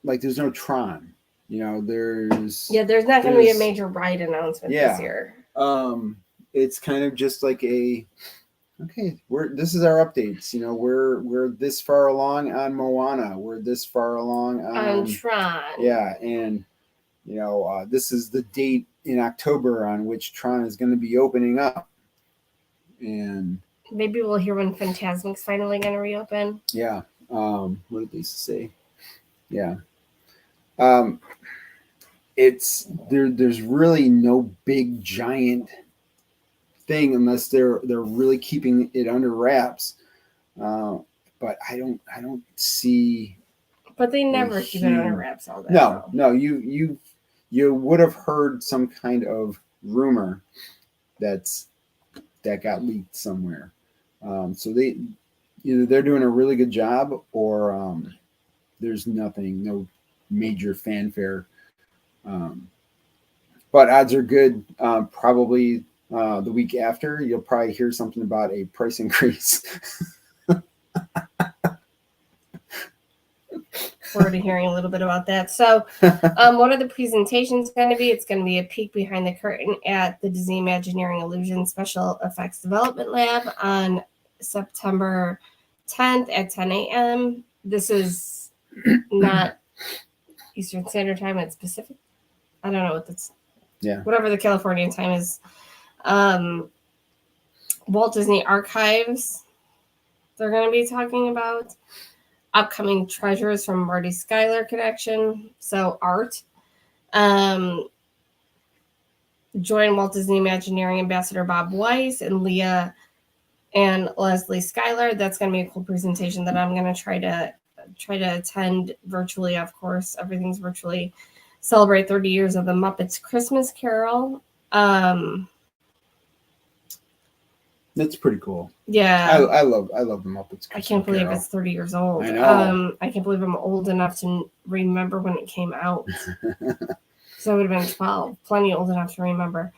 there's no Tron. There's not going to be a major ride announcement this year. It's kind of just like this is our updates. We're this far along on Moana. We're this far along on Tron. Yeah, and this is the date in October on which Tron is going to be opening up. And maybe we'll hear when Fantasmic's finally going to reopen. Yeah. What did Lisa say? Yeah. It's there's really no big giant thing unless they're really keeping it under wraps. But I don't see. But they never keep it under wraps all that. No, you would have heard some kind of rumor that got leaked somewhere. So either they're doing a really good job or there's no major fanfare. But odds are good. Probably the week after, you'll probably hear something about a price increase. We're already hearing a little bit about that. So what are the presentations going to be? It's going to be a peek behind the curtain at the Disney Imagineering Illusion Special Effects Development Lab on September 10th at 10 a.m. This is not Eastern Standard Time, it's Pacific. I don't know what that's. Yeah. Whatever the Californian time is. Walt Disney Archives, they're going to be talking about. Upcoming treasures from Marty Schuyler Connection. So art. Join Walt Disney Imagineering Ambassador Bob Weiss and Leah and Leslie Schuyler. That's going to be a cool presentation that I'm going to try to attend virtually. Of course, everything's virtually. Celebrate 30 years of the Muppets Christmas Carol. That's pretty cool. Yeah, I love the Muppets Christmas I can't believe Carol. it's 30 years old. I know. I can't believe I'm old enough to remember when it came out. So I would have been 12, plenty old enough to remember.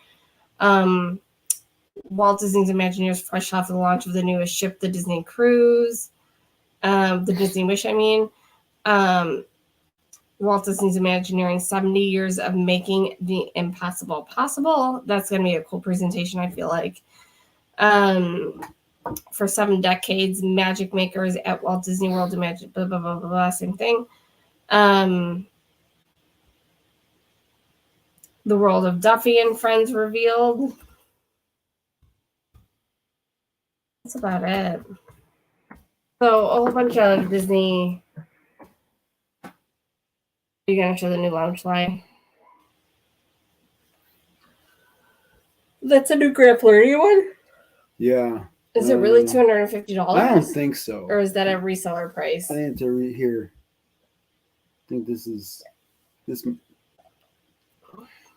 Walt Disney's Imagineers fresh off the launch of the newest ship, the Disney Cruise, the Disney Wish, I mean. Walt Disney's Imagineering 70 years of making the impossible possible. That's going to be a cool presentation, I feel like. For 7 decades, magic makers at Walt Disney World Imagine, blah, blah, blah, blah, blah, same thing. The World of Duffy and Friends revealed. That's about it. So a whole bunch of Disney. Are you going to show the new lounge line? That's a new Grand Floridian one? Yeah. Is it really $250? I don't think so. Or is that a reseller price? I think it's here. I think this is. This.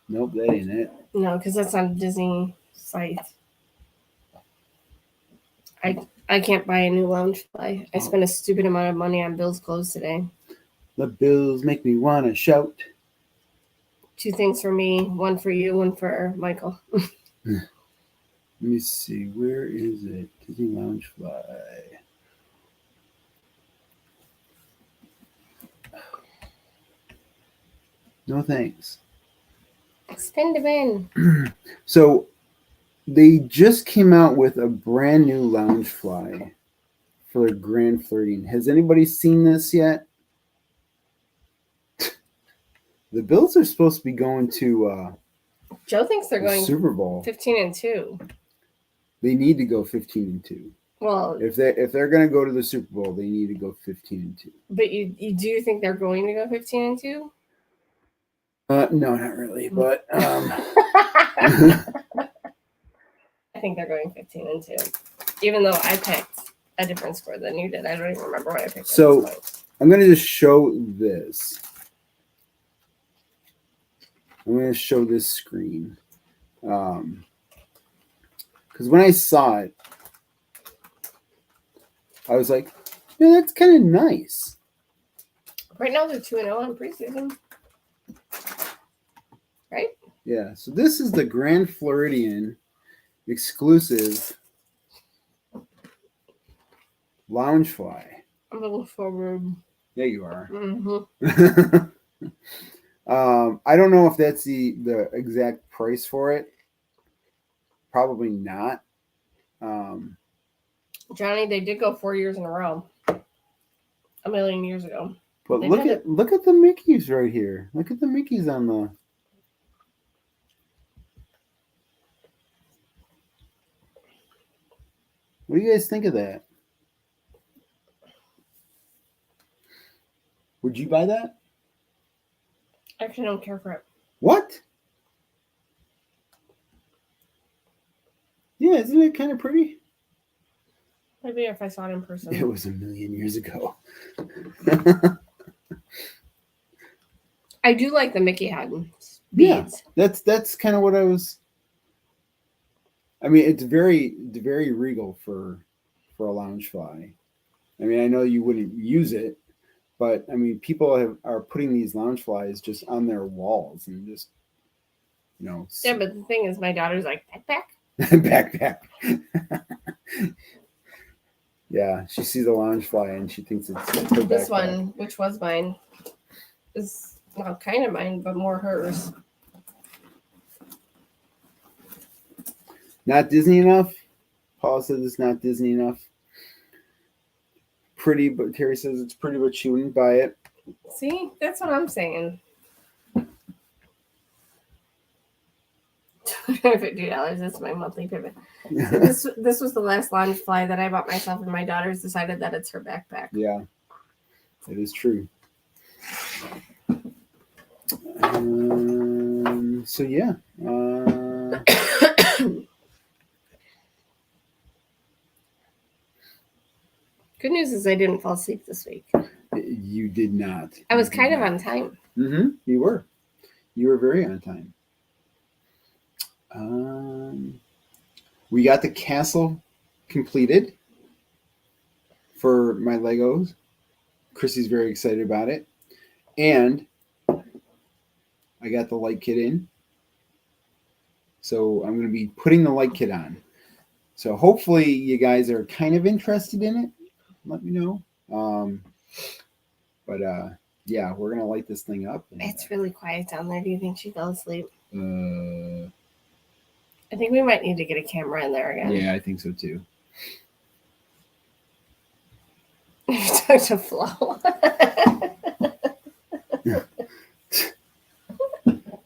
Nope, that ain't it. No, because that's on a Disney site. I can't buy a new Loungefly. I spent a stupid amount of money on Bill's clothes today. The bills make me want to shout. 2 things for me, 1 for you, 1 for Michael. Let me see. Where is it? Disney Loungefly. No thanks. Spin to win. So they just came out with a brand new Loungefly for Grand Flirting. Has anybody seen this yet? The Bills are supposed to be going to Joe thinks they're the going Super Bowl. 15-2. They need to go 15-2. Well, If they're going to go to the Super Bowl, they need to go 15-2. but you do think they're going to go 15-2? No, not really. But I think they're going 15-2. Even though I picked a different score than you did. I don't even remember what I picked. So I'm going to just show this. I'm going to show this screen. Because when I saw it, I was like, yeah, that's kind of nice. Right now they're 2-0 on preseason. Right? Yeah. So this is the Grand Floridian exclusive Loungefly. I'm looking forward. There you are. Mm-hmm. I don't know if that's the exact price for it. Probably not. Johnny, they did go 4 years in a row. A million years ago. But They look did at the Mickeys right here. Look at the Mickeys on the. What do you guys think of that? Would you buy that? I actually don't care for it. What? Yeah, isn't it kind of pretty? Maybe if I saw it in person. It was a million years ago. I do like the Mickey hat beads. Yeah, that's kind of what I was. I mean, it's very regal for a Loungefly. I mean, I know you wouldn't use it, but I mean, people are putting these Loungeflies just on their walls and just, Yeah, but the thing is, my daughter's like, backpack? backpack. Yeah, she sees a Loungefly and she thinks it's her This backpack. one, which was mine, is not kind of mine, but more hers. Not Disney enough? Paul says it's not Disney enough. Pretty, but Terry says it's pretty, but she wouldn't buy it. See, that's what I'm saying. $250. That's my monthly payment. This was the last Loungefly that I bought myself, and my daughter's decided that it's her backpack. Yeah, it is true. So yeah. Good news is I didn't fall asleep this week. You did not. I was kind of on time. Mm-hmm. You were very on time. We got the castle completed for my Legos. Chrissy's very excited about it. And I got the light kit in. So I'm going to be putting the light kit on. So hopefully you guys are kind of interested in it. Let me know. Yeah, we're going to light this thing up. It's really quiet down there. Do you think she fell asleep? I I think we might need to get a camera in there again. Yeah, I think so too. You talked to Flo.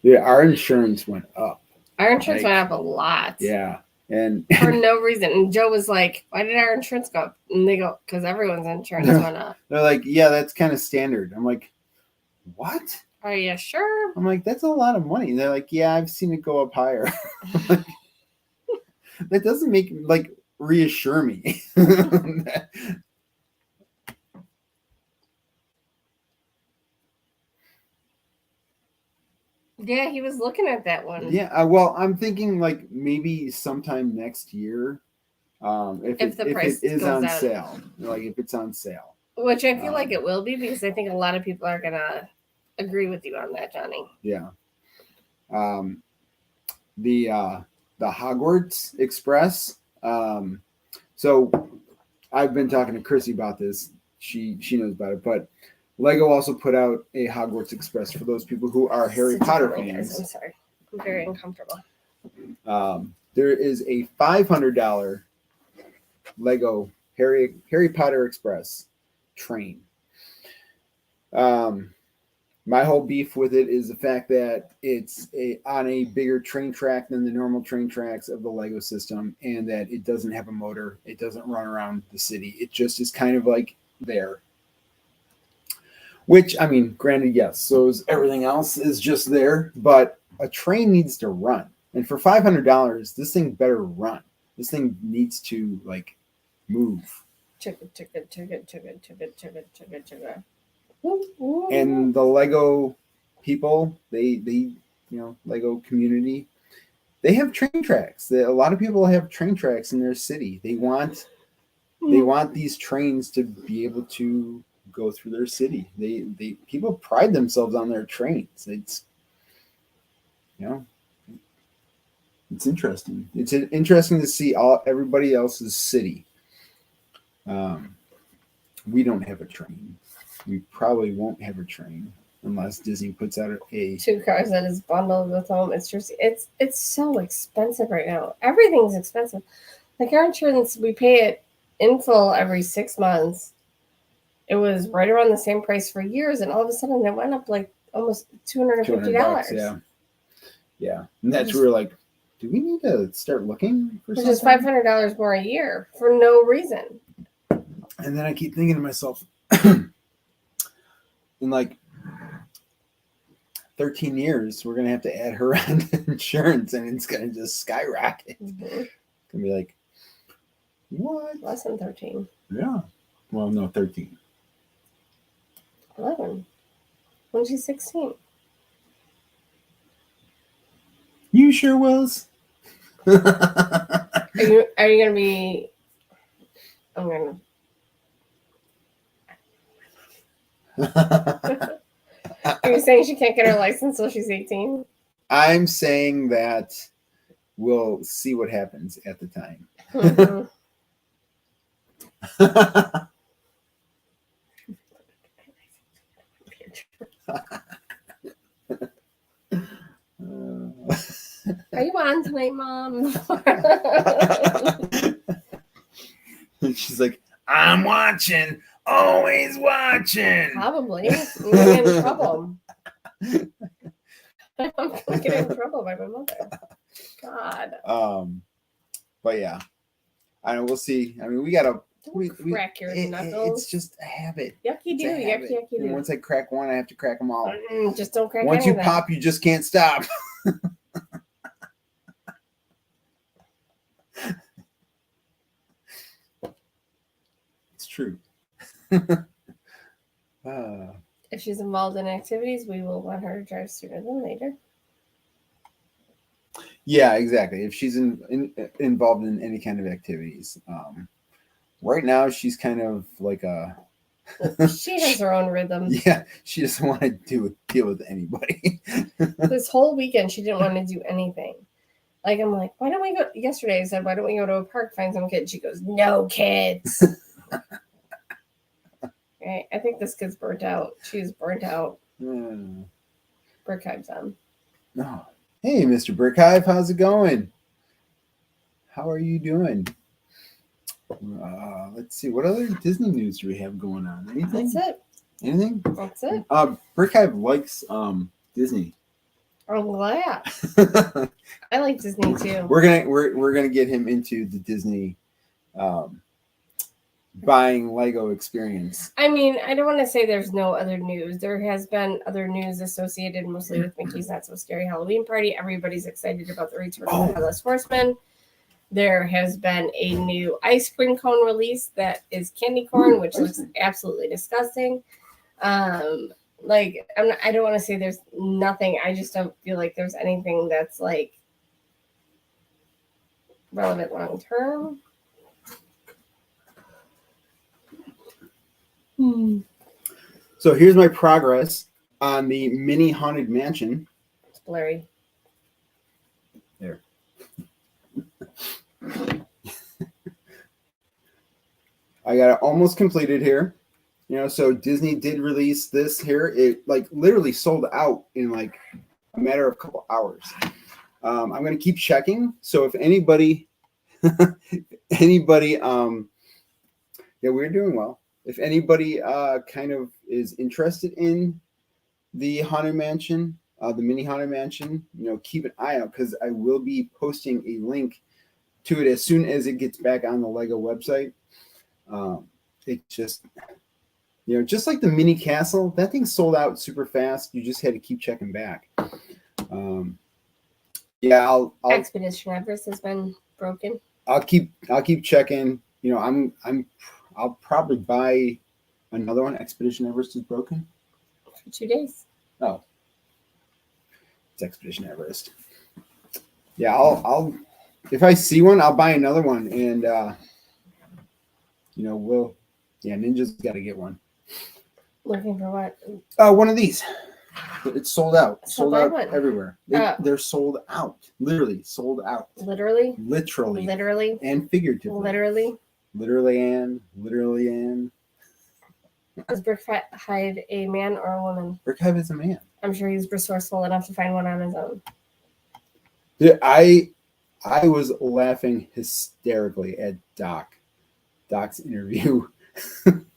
Yeah, our insurance went up. Our insurance went up a lot. Yeah. And for no reason. And Joe was like, why did our insurance go up? And they go, because everyone's insurance went up. They're like, yeah, that's kind of standard. I'm like, what? Are you sure? I'm like, that's a lot of money. And they're like, yeah, I've seen it go up higher. Like, that doesn't reassure me. Yeah, he was looking at that one. Yeah, well, I'm thinking like maybe sometime next year, if the it price is goes on down. sale, like if it's on sale. Which I feel like it will be, because I think a lot of people are gonna agree with you on that, Johnny. Yeah. The Hogwarts Express. So I've been talking to Chrissy about this. She knows about it, but Lego also put out a Hogwarts Express for those people who are Harry Potter fans. I'm sorry, I'm very uncomfortable. There is a $500 Lego Harry Potter Express train. My whole beef with it is the fact that it's on a bigger train track than the normal train tracks of the Lego system, and that it doesn't have a motor. It doesn't run around the city. It just is kind of like there. Which, I mean, granted, yes, so is everything else is just there, but a train needs to run. And for $500, this thing better run. This thing needs to, like, move. Chugga. And the Lego people, they Lego community, they have train tracks. A lot of people have train tracks in their city. They want these trains to be able to go through their city. They people pride themselves on their trains. It's it's interesting. It's interesting to see everybody else's city. We don't have a train. We probably won't have a train unless Disney puts out a 2 cars that is bundled with them. It's just it's so expensive right now. Everything's expensive. Like our insurance, we pay it in full every 6 months. It was right around the same price for years, and all of a sudden it went up like almost $250. Yeah, and that's where we're like, do we need to start looking for which something? is $500 more a year for no reason. And then I keep thinking to myself, in like 13 years, we're gonna have to add her on to insurance, and it's gonna just skyrocket. Mm-hmm. It's gonna be like, what? Less than 13. Yeah. Well, no, 13. 11. When she's 16. You sure was. Are you gonna be? I'm gonna. Are you saying she can't get her license until she's 18? I'm saying that we'll see what happens at the time. Mm-hmm. Are you on tonight, Mom? She's like, I'm watching, always watching. Probably. I'm gonna get in trouble. I'm gonna get in trouble by my mother. God. But yeah, I know, we'll see. I mean, we gotta crack your knuckles. It's just a habit. Yuck, you do. Yuck, you do. And once I crack one, I have to crack them all. Just don't crack. Once anything. you pop, you just can't stop. It's true. If she's involved in activities, we will want her to drive sooner than later. Yeah, exactly. If she's involved in any kind of activities, right now she's kind of like a. She has her own rhythm. Yeah, she doesn't want to deal with anybody. This whole weekend, she didn't want to do anything. Like, I'm like, why don't we go? Yesterday, I said, why don't we go to a park, find some kids? She goes, no kids. Right? I think this kid's burnt out. She's burnt out. Brickhive's on. Oh. Hey, Mr. Brickhive, how's it going? How are you doing? Let's see. What other Disney news do we have going on? Anything? That's it. Anything? That's it. Brickhive likes Disney. I'm glad. I like Disney too. We're gonna get him into the Disney buying Lego experience. I mean, I don't want to say there's no other news. There has been other news associated mostly with Mickey's Not So Scary Halloween Party. Everybody's excited about the return of the Headless Horseman. There has been a new ice cream cone release that is candy corn, which looks absolutely disgusting. Like, I don't want to say there's nothing. I just don't feel like there's anything that's like relevant long term. So here's my progress on the mini haunted mansion. It's blurry. There. I got it almost completed here. So Disney did release this here. It like literally sold out in like a matter of a couple hours. I'm going to keep checking. So if anybody, we're doing well. If anybody kind of is interested in the Haunted Mansion, the mini Haunted Mansion, keep an eye out because I will be posting a link to it as soon as it gets back on the Lego website. It just, just like the mini castle, that thing sold out super fast. You just had to keep checking back. I'll Expedition Everest has been broken. I'll keep checking. I'll probably buy another one. Expedition Everest is broken for 2 days. Oh, it's Expedition Everest. Yeah, I'll if I see one, I'll buy another one, and Ninja's got to get one. Looking for what? One of these. It's sold out. Sold out everywhere. They're sold out. Literally sold out. Literally. And figuratively. Literally and. Is Brickhive a man or a woman? Brickhive is a man. I'm sure he's resourceful enough to find one on his own. Yeah, I was laughing hysterically at Doc's interview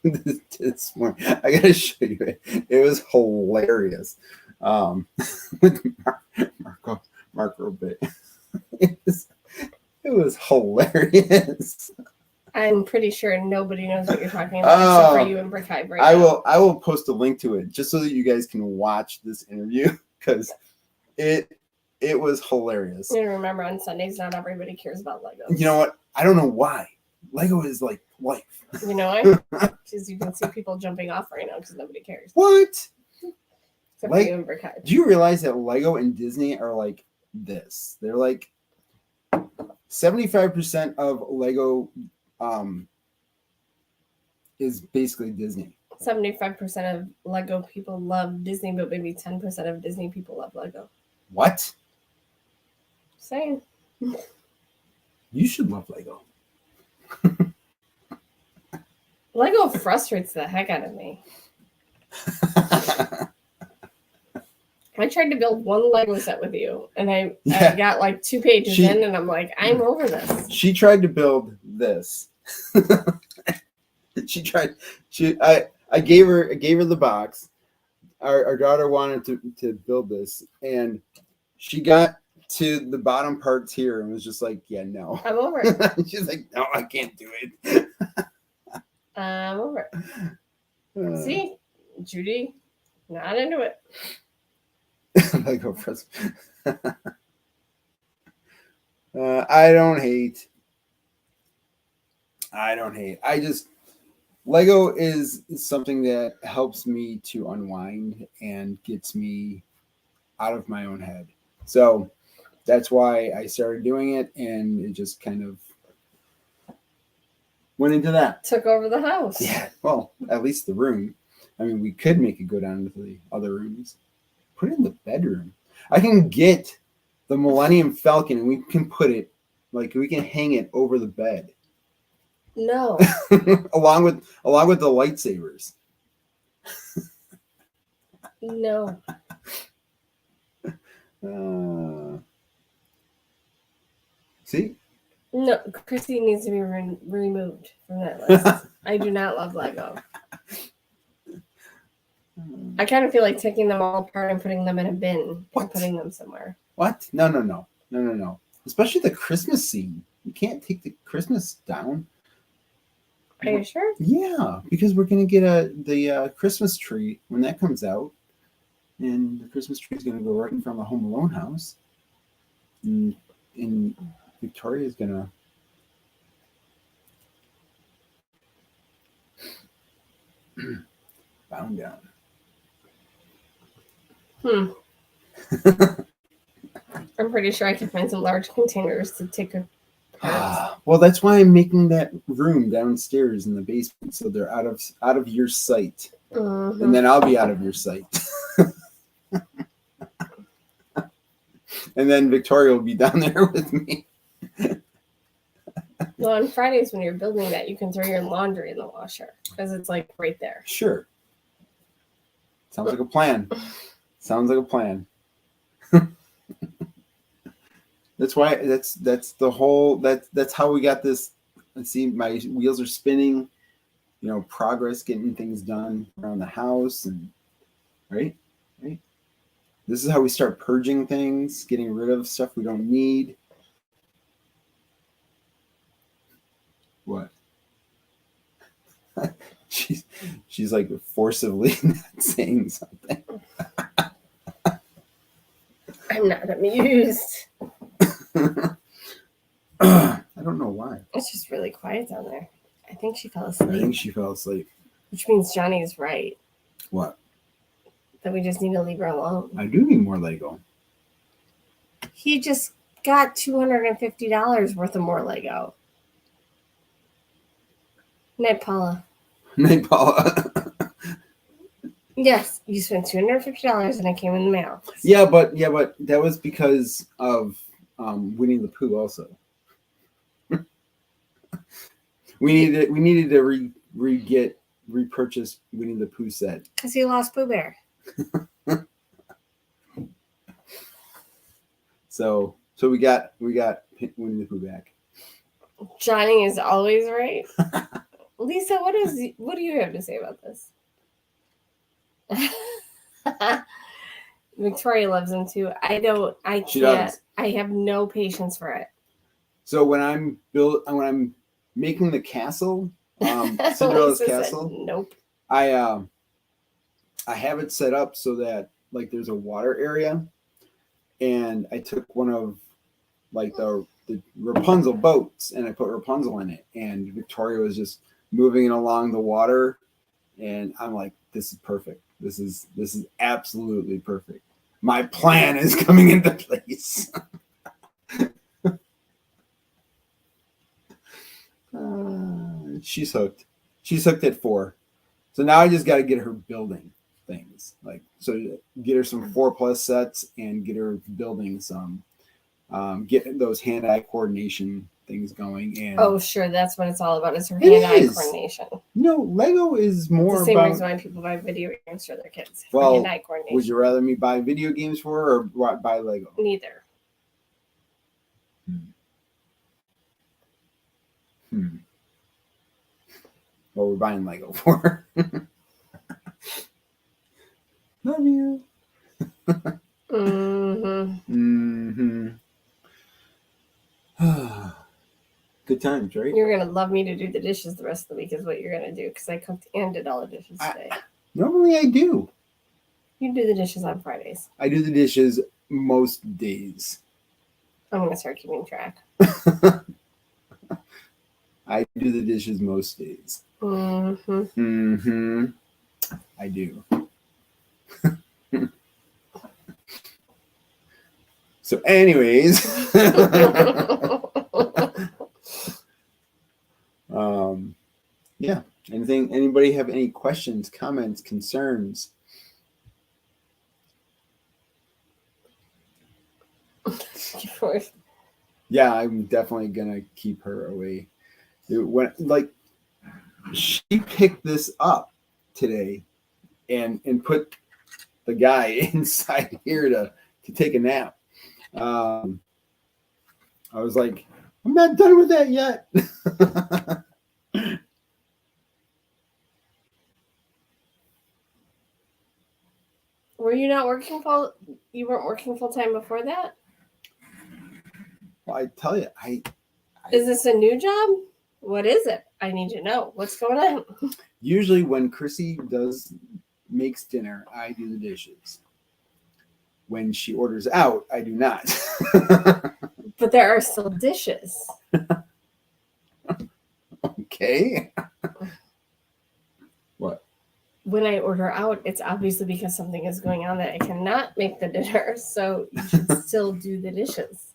this morning. I gotta show you it. It was hilarious. With Mark Robit. It was hilarious. I'm pretty sure nobody knows what you're talking about except for you and Brickhive right now. I will post a link to it just so that you guys can watch this interview because it was hilarious. And remember, on Sundays, not everybody cares about Legos. You know what? I don't know why. Lego is like life. You know why? Because you can see people jumping off right now because nobody cares. What? Except for you and Brickhive. Do you realize that Lego and Disney are like this? They're like 75% of Lego is basically Disney. 75% of Lego people love Disney, but maybe 10% of Disney people love Lego. What? Saying. You should love Lego. Lego frustrates the heck out of me. I tried to build one Lego set with you, and I got like 2 pages in, and I'm like, I'm over this. She tried to build this. I gave her the box. Our daughter wanted to build this, and she got to the bottom parts here and was just like, yeah, no. I'm over it. She's like, no, I can't do it. I'm over it. See, Judy, not into it. Lego press. I don't hate. Lego is something that helps me to unwind and gets me out of my own head. So that's why I started doing it, and it just kind of went into that. Took over the house. Yeah, well, at least the room. I mean, we could make it go down into the other rooms. Put it in the bedroom. I can get the Millennium Falcon, and we can put it, we can hang it over the bed. No. along with the lightsabers. No. See? No, Chrissy needs to be removed from that list. I do not love Lego. I kind of feel like taking them all apart and putting them in a bin and putting them somewhere. What? No. Especially the Christmas scene. You can't take the Christmas down. Are you sure? Yeah, because we're going to get the Christmas tree when that comes out. And the Christmas tree is going to go right in front of the Home Alone house. And Victoria's going to bound down. I'm pretty sure I can find some large containers to take apart. Well, that's why I'm making that room downstairs in the basement, so they're out of your sight, and then I'll be out of your sight, and then Victoria will be down there with me. Well, on Fridays when you're building that, you can throw your laundry in the washer because it's like right there. Sure. Sounds like a plan. Sounds like a plan. That's why that's the whole that's how we got this. Let's see, my wheels are spinning, progress, getting things done around the house, and right. This is how we start purging things, getting rid of stuff we don't need. What? she's like forcibly not saying something. I'm not amused. I don't know why. It's just really quiet down there. I think she fell asleep. I think she fell asleep. Which means Johnny's right. What? That we just need to leave her alone. I do need more Lego. He just got $250 worth of more Lego. Night, Paula. Night, Paula. Yes, you spent $250 and it came in the mail. Yeah, but that was because of Winnie the Pooh also. we needed to repurchase Winnie the Pooh set. Because he lost Pooh Bear. So we got Winnie the Pooh back. Johnny is always right. Lisa, what do you have to say about this? Victoria loves him too. I can't. I have no patience for it. So when I'm making the castle, Cinderella's castle. Nope. I have it set up so that like there's a water area, and I took one of like the Rapunzel boats and I put Rapunzel in it, and Victoria was just moving it along the water, and I'm like, this is perfect. This is absolutely perfect. My plan is coming into place. She's hooked. She's hooked at 4. So now I just got to get her building things. Like, so get her some 4+ sets and get her building some. Get those hand-eye coordination things going. And oh, sure, that's what it's all about. Is her hand-eye coordination. No, Lego is more the same about, reason why people buy video games for their kids. Well, hand-eye coordination. Would you rather me buy video games for her or buy Lego? Neither. Well, we're buying Lego for her. Love you. Good times, right? You're going to love me to do the dishes the rest of the week is what you're going to do because I cooked and did all the dishes today. Normally I do. You do the dishes on Fridays. I do the dishes most days. I'm going to start keeping track. I do the dishes most days. I do. So anyways, yeah. Anybody have any questions, comments, concerns? Yeah, I'm definitely gonna keep her away. She picked this up today and put the guy inside here to take a nap. I was like, I'm not done with that yet. Were you not working you weren't working full time before that? Well, I tell you, is this a new job? What is it? I need to know. What's going on? Usually when Chrissy makes dinner, I do the dishes. When she orders out, I do not. But there are still dishes. Okay. What? when I order out, it's obviously because something is going on that I cannot make the dinner. So you should still do the dishes.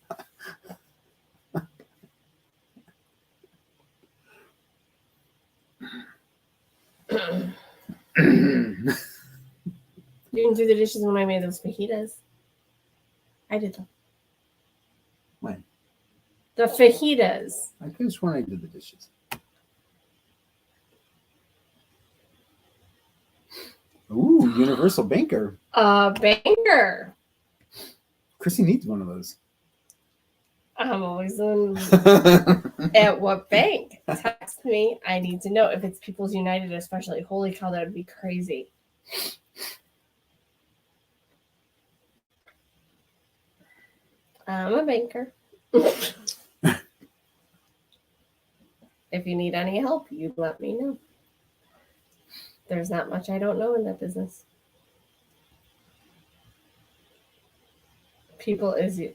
You didn't do the dishes when I made those fajitas. I did them. When? The fajitas. I could have sworn I did the dishes. Ooh, Universal Banker. Banker. Chrissy needs one of those. I'm always on. At what bank? Text me. I need to know if it's People's United, especially. Holy cow, that would be crazy. I'm a banker. If you need any help, you let me know. There's not much I don't know in that business. People is you.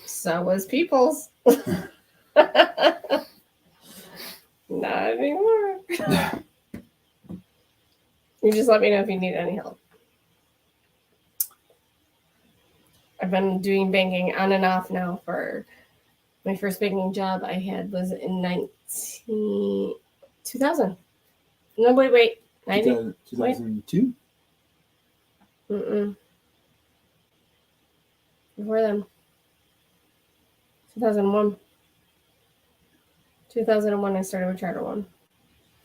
So was People's. Not anymore. You just let me know if you need any help. I've been doing banking on and off now for my first banking job I had was in 2000. No, wait. 90? 2002? Mm-mm. Before then. 2001. 2001 I started with Charter One.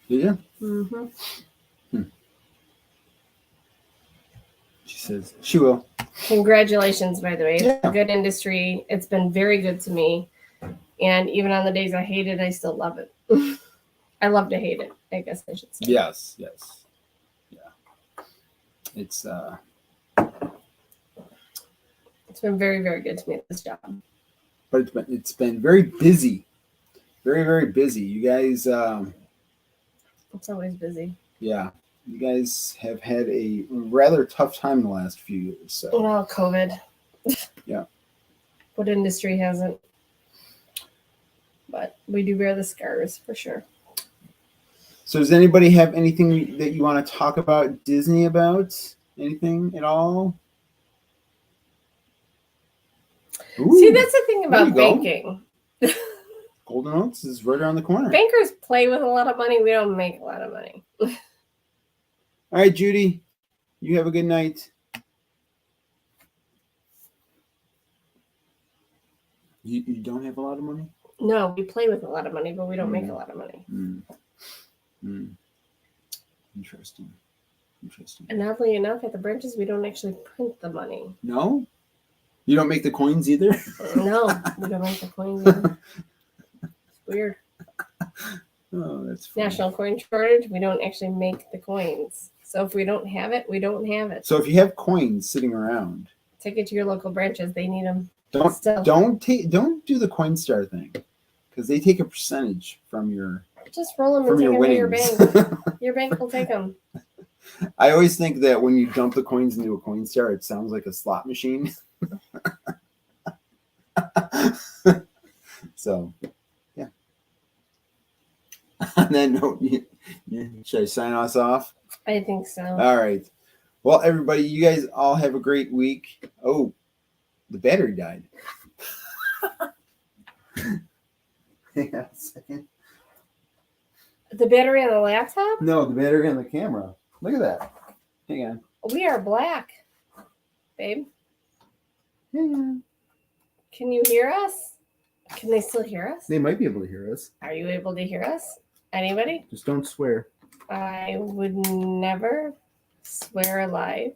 Did you? Mm-hmm. She says she will. Congratulations, by the way. Yeah. It's a good industry. It's been very good to me. And even on the days I hate it, I still love it. I love to hate it, I guess I should say. Yes. Yeah. It's been very, very good to me at this job. But it's been very busy. Very, very busy. You guys It's always busy. Yeah. You guys have had a rather tough time the last few years. So Well, COVID. Yeah. What industry hasn't? But we do bear the scars for sure. So does anybody have anything that you want to talk about Disney about? Anything at all? Ooh, see, that's the thing about there you go. banking. Golden Oats is right around the corner. Bankers play with a lot of money. We don't make a lot of money. All right, Judy, you have a good night. You don't have a lot of money? No, we play with a lot of money, but we don't make a lot of money. Interesting. And oddly enough, at the branches, we don't actually print the money. No? You don't make the coins either? No, we don't make the coins either. It's weird. Oh, that's funny. National coin shortage, we don't actually make the coins. So if we don't have it, we don't have it. So if you have coins sitting around, take it to your local branches. They need them. Don't do the Coinstar thing, because they take a percentage from your just roll them and take them to your bank. Your bank will take them. I always think that when you dump the coins into a Coinstar, it sounds like a slot machine. So, yeah. On that note, should I sign us off? I think so. All right. Well, everybody, you guys all have a great week. Oh, the battery died. Hang on a second. The battery on the laptop? No, the battery on the camera. Look at that. Hang on. We are black, babe. Hang on. Can you hear us? Can they still hear us? They might be able to hear us. Are you able to hear us? Anybody? Just don't swear. I would never swear alive.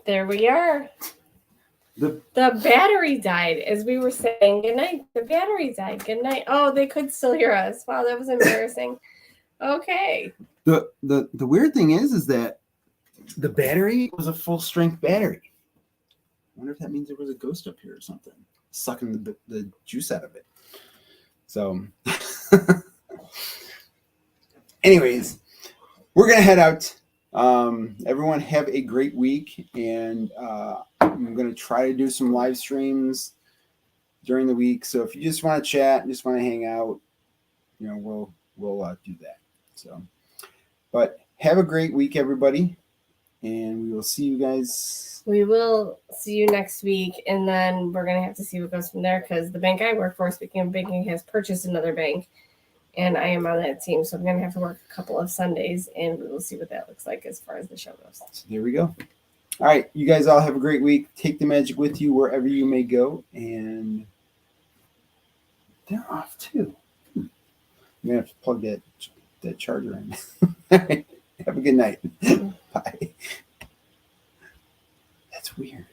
There we are. The battery died as we were saying goodnight. The battery died. Good night. Oh, they could still hear us. Wow, that was embarrassing. Okay. The weird thing is that the battery was a full strength battery. I wonder if that means there was a ghost up here or something, sucking the juice out of it. So, anyways, we're gonna head out. Everyone have a great week, and I'm going to try to do some live streams during the week. So if you just want to chat, just want to hang out, we'll do that. So, but have a great week, everybody, and we will see you guys. We will see you next week, and then we're going to have to see what goes from there, because the bank I work for, speaking of banking, has purchased another bank, and I am on that team, so I'm going to have to work a couple of Sundays, and we will see what that looks like as far as the show goes. So there we go. All right, you guys all have a great week. Take the magic with you wherever you may go, and they're off too. I'm going to have to plug that charger in. All right, have a good night. Bye. That's weird.